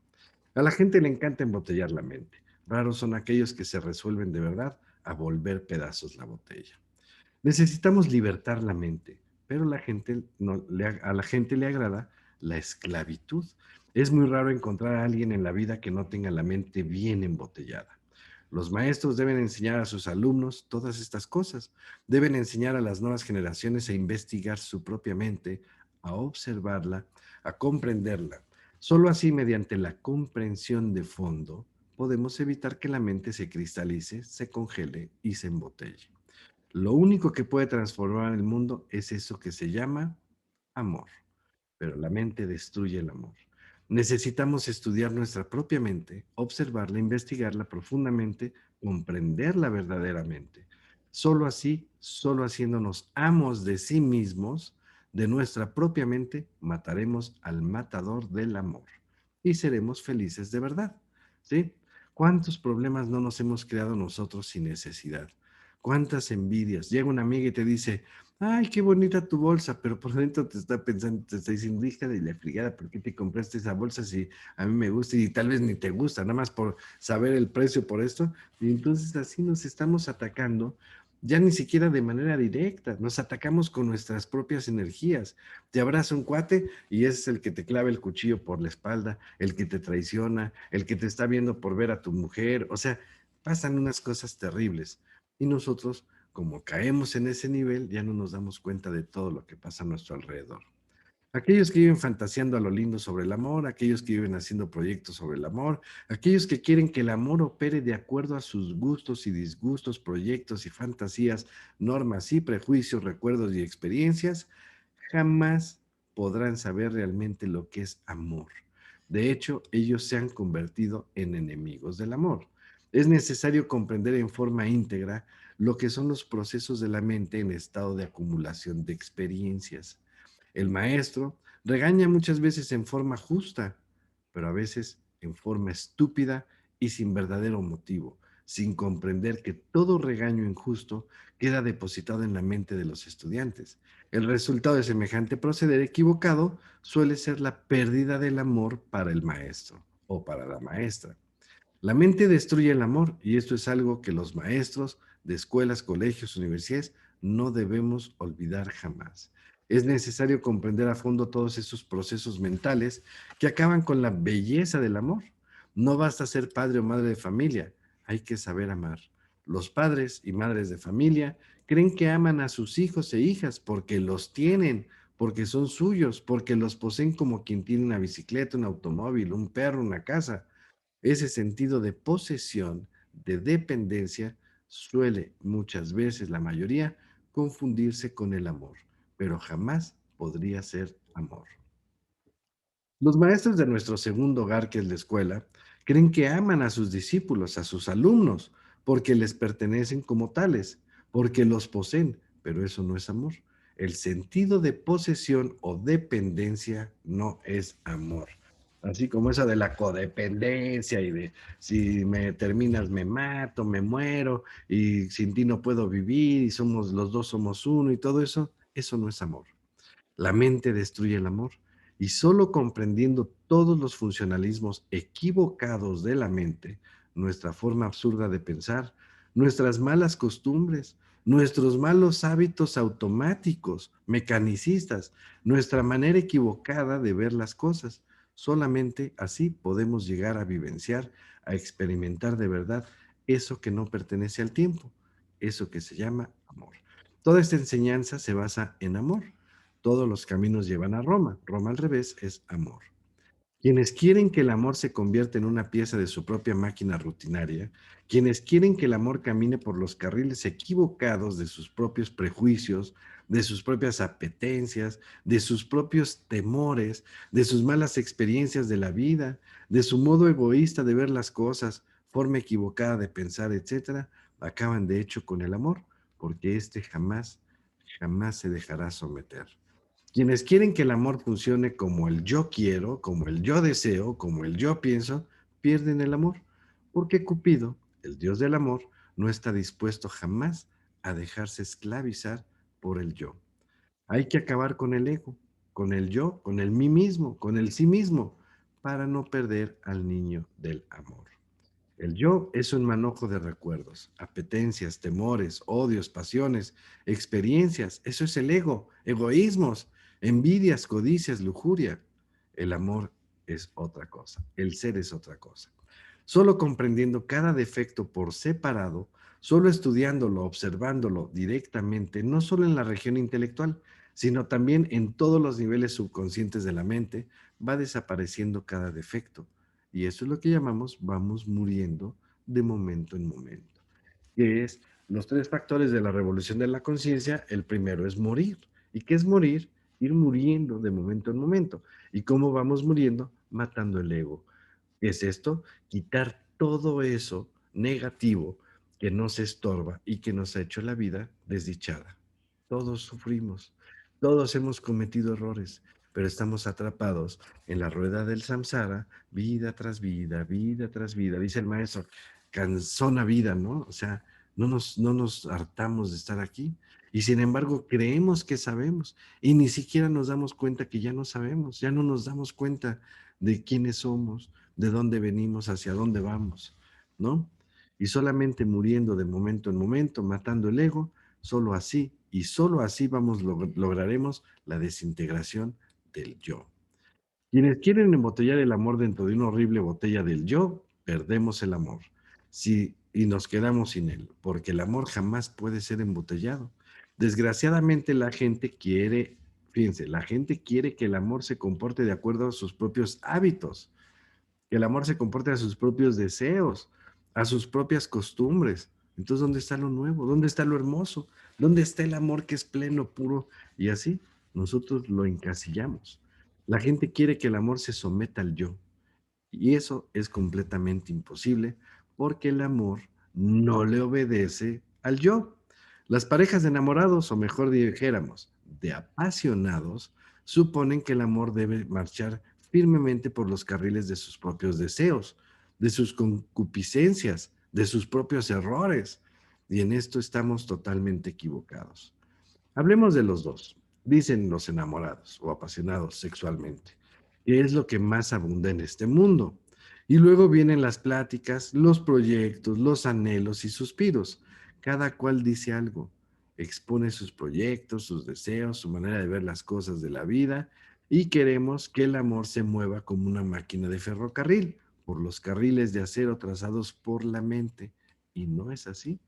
A la gente le encanta embotellar la mente. Raros son aquellos que se resuelven de verdad a volver pedazos la botella. Necesitamos libertar la mente, pero a la gente le agrada la esclavitud. Es muy raro encontrar a alguien en la vida que no tenga la mente bien embotellada. Los maestros deben enseñar a sus alumnos todas estas cosas. Deben enseñar a las nuevas generaciones a investigar su propia mente, a observarla, a comprenderla. Solo así, mediante la comprensión de fondo, podemos evitar que la mente se cristalice, se congele y se embotelle. Lo único que puede transformar el mundo es eso que se llama amor, pero la mente destruye el amor. Necesitamos estudiar nuestra propia mente, observarla, investigarla profundamente, comprenderla verdaderamente. Solo así, solo haciéndonos amos de sí mismos, de nuestra propia mente, mataremos al matador del amor. y seremos felices de verdad, ¿sí? ¿Cuántos problemas no nos hemos creado nosotros sin necesidad? ¿Cuántas envidias? Llega una amiga y te dice, ay, qué bonita tu bolsa, pero por dentro te está pensando, te está diciendo, hija de la fregada, ¿por qué te compraste esa bolsa si a mí me gusta y tal vez ni te gusta, nada más por saber el precio por esto? Y entonces así nos estamos atacando, ya ni siquiera de manera directa, nos atacamos con nuestras propias energías. Te abraza un cuate y ese es el que te clava el cuchillo por la espalda, el que te traiciona, el que te está viendo por ver a tu mujer, o sea, pasan unas cosas terribles. Y nosotros, como caemos en ese nivel, ya no nos damos cuenta de todo lo que pasa a nuestro alrededor. Aquellos que viven fantaseando a lo lindo sobre el amor, aquellos que viven haciendo proyectos sobre el amor, aquellos que quieren que el amor opere de acuerdo a sus gustos y disgustos, proyectos y fantasías, normas y prejuicios, recuerdos y experiencias, jamás podrán saber realmente lo que es amor. De hecho, ellos se han convertido en enemigos del amor. Es necesario comprender en forma íntegra lo que son los procesos de la mente en estado de acumulación de experiencias. El maestro regaña muchas veces en forma justa, pero a veces en forma estúpida y sin verdadero motivo, sin comprender que todo regaño injusto queda depositado en la mente de los estudiantes. El resultado de semejante proceder equivocado suele ser la pérdida del amor para el maestro o para la maestra. La mente destruye el amor y esto es algo que los maestros de escuelas, colegios, universidades no debemos olvidar jamás. Es necesario comprender a fondo todos esos procesos mentales que acaban con la belleza del amor. No basta ser padre o madre de familia, hay que saber amar. Los padres y madres de familia creen que aman a sus hijos e hijas porque los tienen, porque son suyos, porque los poseen como quien tiene una bicicleta, un automóvil, un perro, una casa. Ese sentido de posesión, de dependencia, suele muchas veces, la mayoría, confundirse con el amor, pero jamás podría ser amor. Los maestros de nuestro segundo hogar, que es la escuela, creen que aman a sus discípulos, a sus alumnos, porque les pertenecen como tales, porque los poseen, pero eso no es amor. El sentido de posesión o dependencia no es amor. Así como esa de la codependencia y de si me terminas me mato, me muero y sin ti no puedo vivir y somos los dos somos uno y todo eso, eso no es amor. La mente destruye el amor y solo comprendiendo todos los funcionalismos equivocados de la mente, nuestra forma absurda de pensar, nuestras malas costumbres, nuestros malos hábitos automáticos, mecanicistas, nuestra manera equivocada de ver las cosas, solamente así podemos llegar a vivenciar, a experimentar de verdad eso que no pertenece al tiempo, eso que se llama amor. Toda esta enseñanza se basa en amor. Todos los caminos llevan a Roma. Roma al revés es amor. Quienes quieren que el amor se convierta en una pieza de su propia máquina rutinaria, quienes quieren que el amor camine por los carriles equivocados de sus propios prejuicios, de sus propias apetencias, de sus propios temores, de sus malas experiencias de la vida, de su modo egoísta de ver las cosas, forma equivocada de pensar, etcétera, acaban de hecho con el amor, porque éste jamás, jamás se dejará someter. Quienes quieren que el amor funcione como el yo quiero, como el yo deseo, como el yo pienso, pierden el amor, porque Cupido, el dios del amor, no está dispuesto jamás a dejarse esclavizar por el yo. Hay que acabar con el ego, con el yo, con el mí mismo, con el sí mismo, para no perder al niño del amor. El yo es un manojo de recuerdos, apetencias, temores, odios, pasiones, experiencias. Eso es el ego, egoísmos, envidias, codicias, lujuria. El amor es otra cosa, el ser es otra cosa. Solo comprendiendo cada defecto por separado, solo estudiándolo, observándolo directamente, no solo en la región intelectual, sino también en todos los niveles subconscientes de la mente, va desapareciendo cada defecto. Y eso es lo que llamamos vamos muriendo de momento en momento, que es los tres factores de la revolución de la conciencia. El primero es morir. ¿Y qué es morir? Ir muriendo de momento en momento. ¿Y cómo vamos muriendo? Matando el ego. ¿Qué es esto? Quitar todo eso negativo que nos estorba y que nos ha hecho la vida desdichada. Todos sufrimos, todos hemos cometido errores, pero estamos atrapados en la rueda del samsara, vida tras vida, dice el maestro, cansona vida, ¿no? O sea, no nos hartamos de estar aquí y sin embargo creemos que sabemos y ni siquiera nos damos cuenta que ya no sabemos, ya no nos damos cuenta de quiénes somos, de dónde venimos, hacia dónde vamos, ¿no? Y solamente muriendo de momento en momento, matando el ego, solo así y solo así lograremos la desintegración del yo. Quienes quieren embotellar el amor dentro de una horrible botella del yo, perdemos el amor. Sí, y nos quedamos sin él, porque el amor jamás puede ser embotellado. Desgraciadamente la gente quiere, fíjense, la gente quiere que el amor se comporte de acuerdo a sus propios hábitos, que el amor se comporte a sus propios deseos, a sus propias costumbres. Entonces, ¿dónde está lo nuevo? ¿Dónde está lo hermoso? ¿Dónde está el amor que es pleno, puro? Y así nosotros lo encasillamos. La gente quiere que el amor se someta al yo. Y eso es completamente imposible porque el amor no le obedece al yo. Las parejas de enamorados, o mejor dijéramos, de apasionados, suponen que el amor debe marchar firmemente por los carriles de sus propios deseos, de sus concupiscencias, de sus propios errores. Y en esto estamos totalmente equivocados. Hablemos de los dos, dicen los enamorados o apasionados sexualmente, que es lo que más abunda en este mundo. Y luego vienen las pláticas, los proyectos, los anhelos y suspiros. Cada cual dice algo, expone sus proyectos, sus deseos, su manera de ver las cosas de la vida y queremos que el amor se mueva como una máquina de ferrocarril por los carriles de acero trazados por la mente. Y no es así.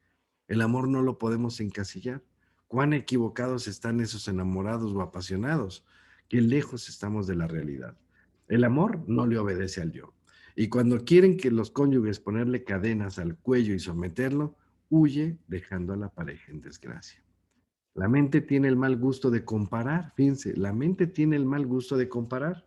El amor no lo podemos encasillar. Cuán equivocados están esos enamorados o apasionados, qué lejos estamos de la realidad. El amor no le obedece al yo. Y cuando quieren que los cónyuges ponerle cadenas al cuello y someterlo, huye dejando a la pareja en desgracia. La mente tiene el mal gusto de comparar, fíjense, la mente tiene el mal gusto de comparar.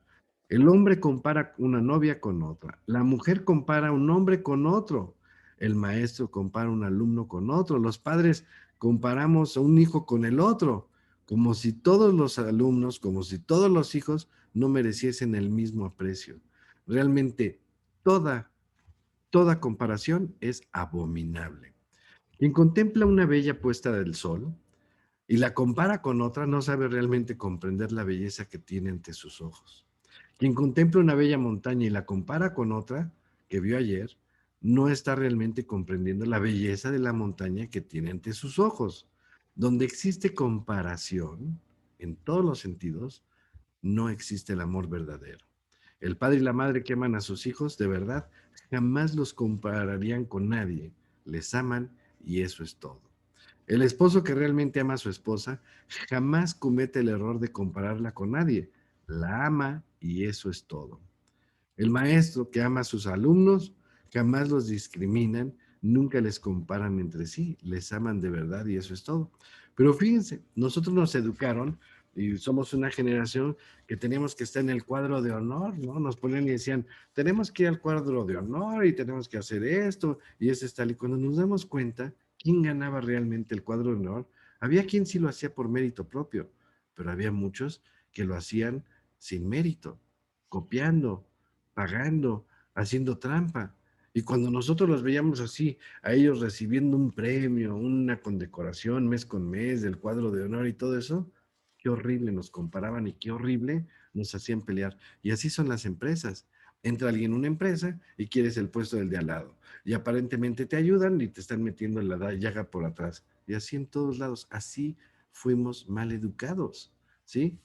El hombre compara una novia con otra, la mujer compara a un hombre con otro, el maestro compara a un alumno con otro, los padres comparamos a un hijo con el otro, como si todos los alumnos, como si todos los hijos no mereciesen el mismo aprecio. Realmente toda, toda comparación es abominable. Quien contempla una bella puesta del sol, y la compara con otra, no sabe realmente comprender la belleza que tiene ante sus ojos. Quien contempla una bella montaña y la compara con otra que vio ayer, no está realmente comprendiendo la belleza de la montaña que tiene ante sus ojos. Donde existe comparación, en todos los sentidos, no existe el amor verdadero. El padre y la madre que aman a sus hijos, de verdad, jamás los compararían con nadie. Les aman y eso es todo. El esposo que realmente ama a su esposa jamás comete el error de compararla con nadie. La ama y eso es todo. El maestro que ama a sus alumnos jamás los discriminan, nunca les comparan entre sí, les aman de verdad y eso es todo. Pero fíjense, nosotros nos educaron y somos una generación que teníamos que estar en el cuadro de honor, ¿no? Nos ponían y decían, tenemos que ir al cuadro de honor y tenemos que hacer esto y ese es tal. Y cuando nos damos cuenta, ¿quién ganaba realmente el cuadro de honor? Había quien sí lo hacía por mérito propio, pero había muchos que lo hacían sin mérito, copiando, pagando, haciendo trampa. Y cuando nosotros los veíamos así, a ellos recibiendo un premio, una condecoración mes con mes del cuadro de honor y todo eso, qué horrible nos comparaban y qué horrible nos hacían pelear. Y así son las empresas. Entra alguien en una empresa y quieres el puesto del de al lado. Y aparentemente te ayudan y te están metiendo la llaga por atrás. Y así en todos lados. Así fuimos mal educados. ¿Sí?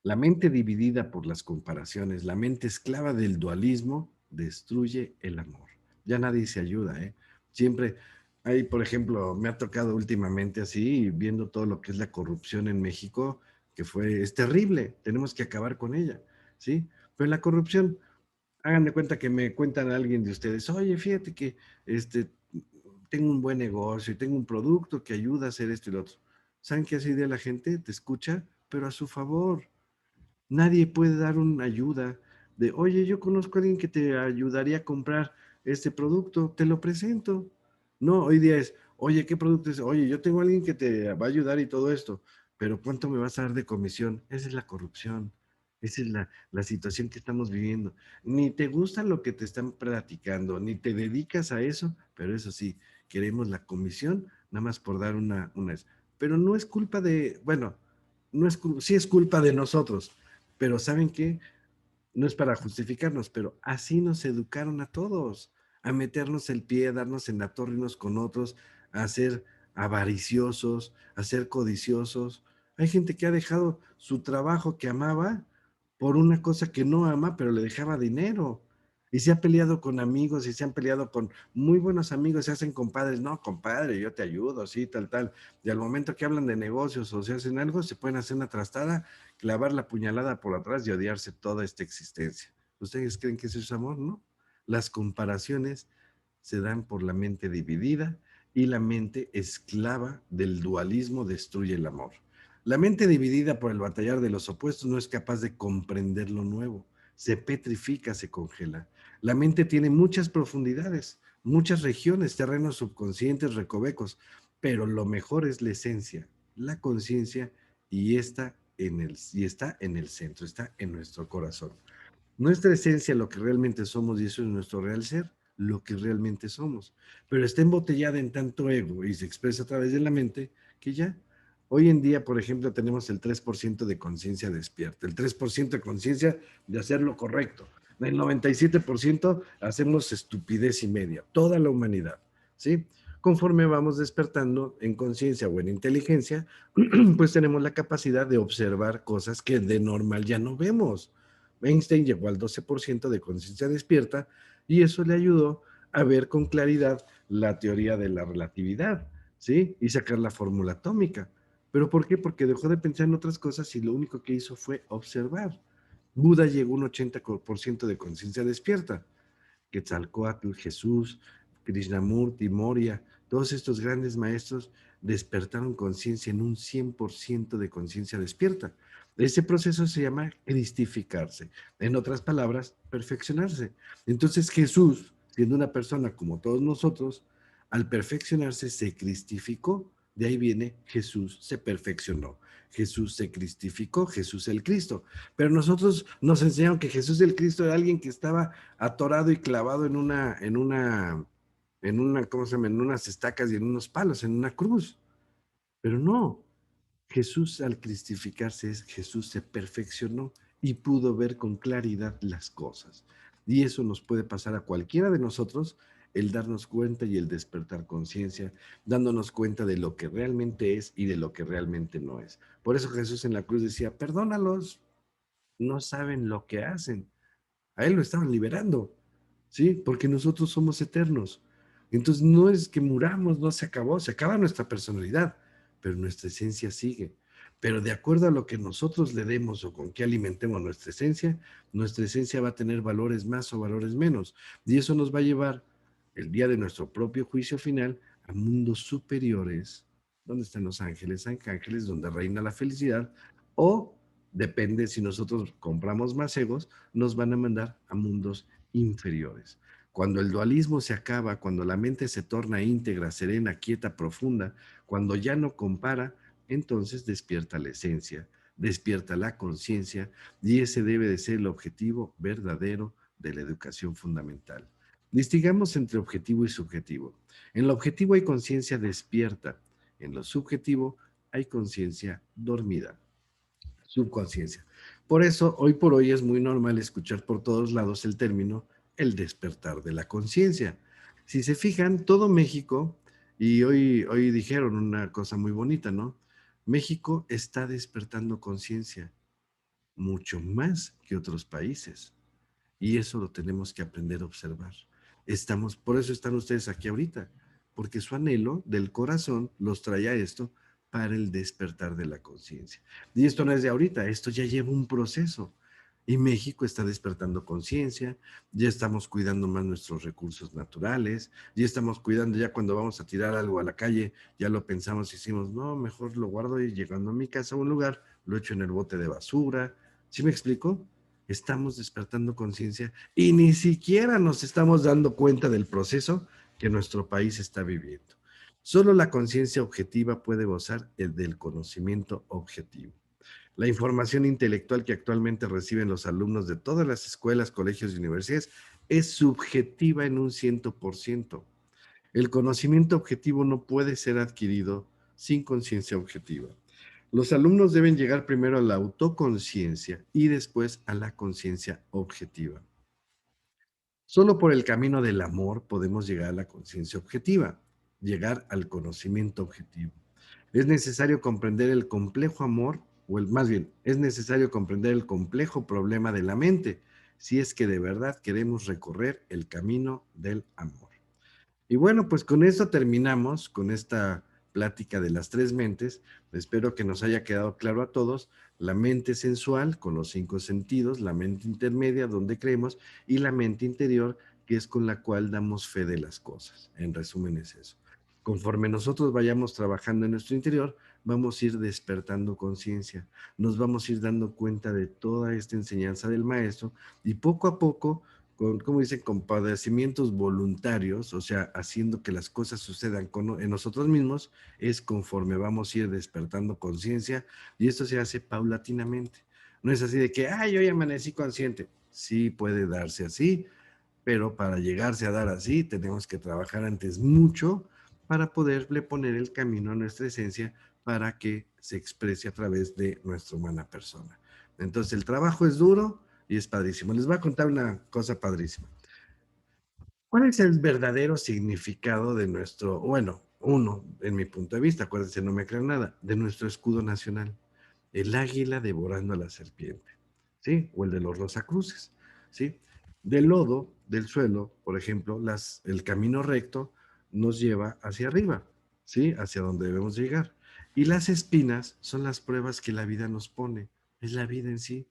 La mente dividida por las comparaciones, la mente esclava del dualismo, destruye el amor. Ya nadie se ayuda, ¿eh? Siempre hay, por ejemplo, me ha tocado últimamente así, viendo todo lo que es la corrupción en México, es terrible, tenemos que acabar con ella, ¿sí? Pero la corrupción, hagan de cuenta que me cuentan a alguien de ustedes, oye, fíjate que este, tengo un buen negocio y tengo un producto que ayuda a hacer esto y lo otro. ¿Saben qué hace idea la gente? Te escucha, pero a su favor. Nadie puede dar una ayuda de, oye, yo conozco a alguien que te ayudaría a comprar este producto, te lo presento. No, hoy día es, oye, ¿qué producto es? Oye, yo tengo a alguien que te va a ayudar y todo esto. pero ¿cuánto me vas a dar de comisión? Esa es la corrupción, esa es la situación que estamos viviendo. Ni te gusta lo que te están platicando, ni te dedicas a eso, pero eso sí, queremos la comisión, nada más por dar una. Pero no es culpa de, bueno, no es, sí es culpa de nosotros, pero ¿saben qué? No es para justificarnos, pero así nos educaron a todos, a meternos el pie, a darnos en la torre unos con otros, a ser avariciosos, a ser codiciosos. Hay gente que ha dejado su trabajo que amaba por una cosa que no ama, pero le dejaba dinero. Y se ha peleado con amigos y se han peleado con muy buenos amigos, se hacen compadres. No, compadre, yo te ayudo, sí, tal, tal. Y al momento que hablan de negocios o se hacen algo, se pueden hacer una trastada, clavar la puñalada por atrás y odiarse toda esta existencia. ¿Ustedes creen que eso es amor? No. Las comparaciones se dan por la mente dividida y la mente esclava del dualismo destruye el amor. La mente dividida por el batallar de los opuestos no es capaz de comprender lo nuevo, se petrifica, se congela. La mente tiene muchas profundidades, muchas regiones, terrenos subconscientes, recovecos, pero lo mejor es la esencia, la conciencia y está en el centro, está en nuestro corazón. Nuestra esencia, lo que realmente somos, y eso es nuestro real ser, lo que realmente somos. Pero está embotellada en tanto ego y se expresa a través de la mente que ya, hoy en día, por ejemplo, tenemos el 3% de conciencia despierta, el 3% de conciencia de hacer lo correcto. El 97% hacemos estupidez y media, toda la humanidad, ¿sí? Conforme vamos despertando en conciencia o en inteligencia, pues tenemos la capacidad de observar cosas que de normal ya no vemos. Einstein llegó al 12% de conciencia despierta y eso le ayudó a ver con claridad la teoría de la relatividad, ¿sí? Y sacar la fórmula atómica. ¿Pero por qué? Porque dejó de pensar en otras cosas y lo único que hizo fue observar. Buda llegó a un 80% de conciencia despierta. Quetzalcóatl, Jesús, Krishnamurti, Moria, todos estos grandes maestros despertaron conciencia en un 100% de conciencia despierta. Ese proceso se llama cristificarse. En otras palabras, perfeccionarse. Entonces Jesús, siendo una persona como todos nosotros, al perfeccionarse se cristificó. De ahí viene Jesús se perfeccionó. Jesús se cristificó, Jesús el Cristo. Pero nosotros nos enseñaron que Jesús el Cristo era alguien que estaba atorado y clavado ¿cómo se llama? En unas estacas y en unos palos, en una cruz. Pero no, Jesús al cristificarse, Jesús se perfeccionó y pudo ver con claridad las cosas. Y eso nos puede pasar a cualquiera de nosotros, el darnos cuenta y el despertar conciencia, dándonos cuenta de lo que realmente es y de lo que realmente no es. Por eso Jesús en la cruz decía, perdónalos, no saben lo que hacen. A él lo estaban liberando, ¿sí? Porque nosotros somos eternos. Entonces no es que muramos, no se acaba nuestra personalidad, pero nuestra esencia sigue. Pero de acuerdo a lo que nosotros le demos o con qué alimentemos nuestra esencia va a tener valores más o valores menos. Y eso nos va a llevar el día de nuestro propio juicio final a mundos superiores, donde están los ángeles, arcángeles, donde reina la felicidad, o depende si nosotros compramos más egos, nos van a mandar a mundos inferiores. Cuando el dualismo se acaba, cuando la mente se torna íntegra, serena, quieta, profunda, cuando ya no compara, entonces despierta la esencia, despierta la conciencia y ese debe de ser el objetivo verdadero de la educación fundamental. Distingamos entre objetivo y subjetivo. En lo objetivo hay conciencia despierta, en lo subjetivo hay conciencia dormida, subconsciencia. Por eso, hoy por hoy es muy normal escuchar por todos lados el término el despertar de la conciencia. Si se fijan, todo México, y hoy dijeron una cosa muy bonita, ¿no? México está despertando conciencia mucho más que otros países. Y eso lo tenemos que aprender a observar. Por eso están ustedes aquí ahorita, porque su anhelo del corazón los trae a esto para el despertar de la conciencia. Y esto no es de ahorita, esto ya lleva un proceso. Y México está despertando conciencia, ya estamos cuidando más nuestros recursos naturales, ya estamos cuidando, ya cuando vamos a tirar algo a la calle, ya lo pensamos y decimos, no, mejor lo guardo y llegando a mi casa a un lugar, lo echo en el bote de basura. ¿Sí me explico? Estamos despertando conciencia y ni siquiera nos estamos dando cuenta del proceso que nuestro país está viviendo. Solo la conciencia objetiva puede gozar del conocimiento objetivo. La información intelectual que actualmente reciben los alumnos de todas las escuelas, colegios y universidades es subjetiva en un 100%. El conocimiento objetivo no puede ser adquirido sin conciencia objetiva. Los alumnos deben llegar primero a la autoconciencia y después a la conciencia objetiva. Solo por el camino del amor podemos llegar a la conciencia objetiva, llegar al conocimiento objetivo. Es necesario comprender el complejo amor, más bien, es necesario comprender el complejo problema de la mente, si es que de verdad queremos recorrer el camino del amor. Y bueno, pues con esto terminamos, con esta plática de las tres mentes. Espero que nos haya quedado claro a todos. La mente sensual, con los cinco sentidos, la mente intermedia, donde creemos, y la mente interior, que es con la cual damos fe de las cosas. En resumen es eso. Conforme nosotros vayamos trabajando en nuestro interior, vamos a ir despertando conciencia, nos vamos a ir dando cuenta de toda esta enseñanza del maestro y poco a poco como dicen, con padecimientos voluntarios, o sea, haciendo que las cosas sucedan en nosotros mismos, es conforme vamos a ir despertando conciencia y esto se hace paulatinamente. No es así de que, yo ya amanecí consciente. Sí puede darse así, pero para llegarse a dar así, tenemos que trabajar antes mucho para poderle poner el camino a nuestra esencia para que se exprese a través de nuestra humana persona. Entonces, el trabajo es duro y es padrísimo. Les voy a contar una cosa padrísima. ¿Cuál es el verdadero significado de nuestro, bueno, uno, en mi punto de vista, acuérdense, no me crean nada, de nuestro escudo nacional? El águila devorando a la serpiente, ¿sí? O el de los Rosacruces, ¿sí? Del lodo, del suelo, por ejemplo, el camino recto nos lleva hacia arriba, ¿sí? Hacia donde debemos llegar. Y las espinas son las pruebas que la vida nos pone. Es la vida en sí.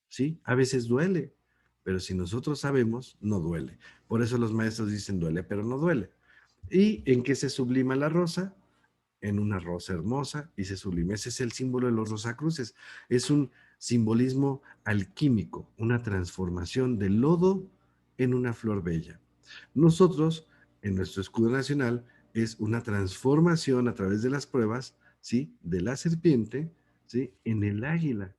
Sí, a veces duele, pero si nosotros sabemos, no duele. Por eso los maestros dicen duele, pero no duele. ¿Y en qué se sublima la rosa? En una rosa hermosa y se sublima. Ese es el símbolo de los Rosacruces. Es un simbolismo alquímico, una transformación del lodo en una flor bella. Nosotros, en nuestro escudo nacional, es una transformación a través de las pruebas, ¿sí? De la serpiente, ¿sí? En el águila.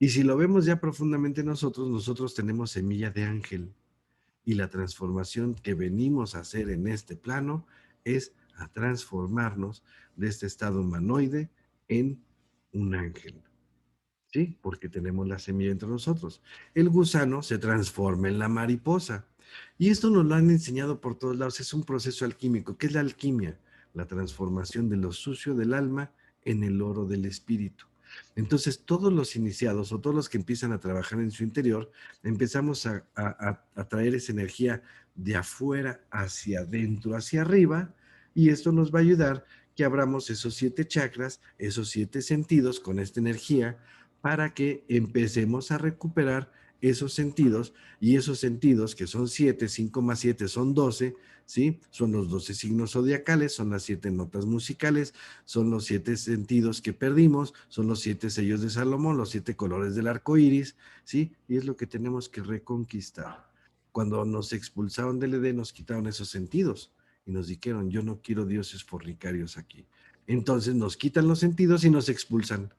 Y si lo vemos ya profundamente nosotros tenemos semilla de ángel. Y la transformación que venimos a hacer en este plano es a transformarnos de este estado humanoide en un ángel. ¿Sí? Porque tenemos la semilla entre nosotros. El gusano se transforma en la mariposa. Y esto nos lo han enseñado por todos lados. Es un proceso alquímico. ¿Qué es la alquimia? La transformación de lo sucio del alma en el oro del espíritu. Entonces, todos los iniciados o todos los que empiezan a trabajar en su interior, empezamos a traer esa energía de afuera hacia adentro, hacia arriba, y esto nos va a ayudar que abramos esos 7 chakras, esos 7 sentidos con esta energía para que empecemos a recuperar esos sentidos y esos sentidos que son 7, 5 más 7 son 12, ¿sí? Son los 12 signos zodiacales, son las 7 notas musicales, son los 7 sentidos que perdimos, son los 7 sellos de Salomón, los 7 colores del arco iris, ¿sí? Y es lo que tenemos que reconquistar. Cuando nos expulsaron del Edén, nos quitaron esos sentidos y nos dijeron, yo no quiero dioses fornicarios aquí. Entonces nos quitan los sentidos y nos expulsan,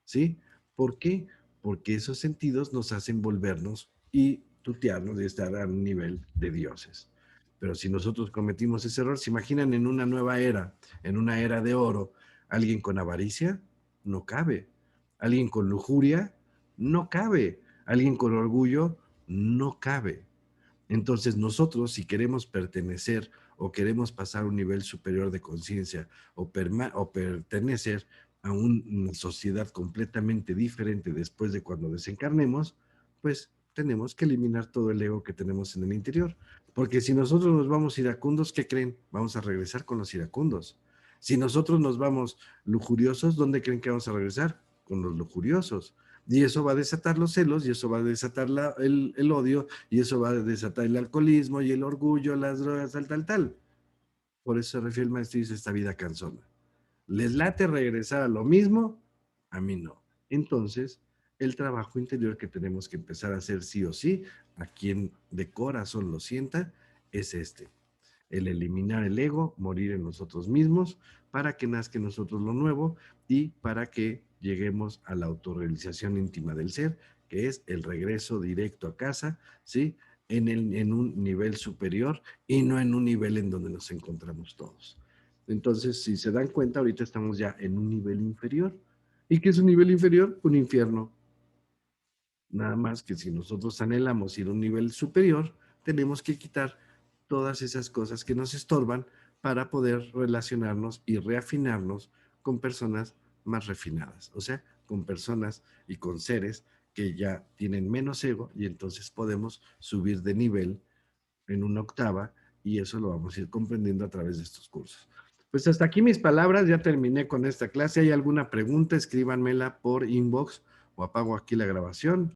¿sí? ¿Por qué? Porque esos sentidos nos hacen volvernos y tutearnos de estar a un nivel de dioses. Pero si nosotros cometimos ese error, ¿se imaginan en una nueva era, en una era de oro, alguien con avaricia? No cabe. Alguien con lujuria? No cabe. Alguien con orgullo? No cabe. Entonces nosotros, si queremos pertenecer o queremos pasar a un nivel superior de conciencia o pertenecer a una sociedad completamente diferente después de cuando desencarnemos, pues tenemos que eliminar todo el ego que tenemos en el interior. Porque si nosotros nos vamos iracundos, ¿qué creen? Vamos a regresar con los iracundos. Si nosotros nos vamos lujuriosos, ¿dónde creen que vamos a regresar? Con los lujuriosos. Y eso va a desatar los celos, y eso va a desatar el odio, y eso va a desatar el alcoholismo y el orgullo, las drogas, tal. Por eso se refiere el maestro y dice esta vida cansona. ¿Les late regresar a lo mismo? A mí no. Entonces, el trabajo interior que tenemos que empezar a hacer sí o sí, a quien de corazón lo sienta, es este. el eliminar el ego, morir en nosotros mismos, para que nazca en nosotros lo nuevo y para que lleguemos a la autorrealización íntima del ser, que es el regreso directo a casa, ¿sí? En un nivel superior y no en un nivel en donde nos encontramos todos. Entonces, si se dan cuenta, ahorita estamos ya en un nivel inferior. ¿Y qué es un nivel inferior? Un infierno. Nada más que si nosotros anhelamos ir a un nivel superior, tenemos que quitar todas esas cosas que nos estorban para poder relacionarnos y reafinarnos con personas más refinadas, o sea, con personas y con seres que ya tienen menos ego y entonces podemos subir de nivel en una octava y eso lo vamos a ir comprendiendo a través de estos cursos. Pues hasta aquí mis palabras, ya terminé con esta clase. ¿Hay alguna pregunta? Escríbanmela por inbox o apago aquí la grabación.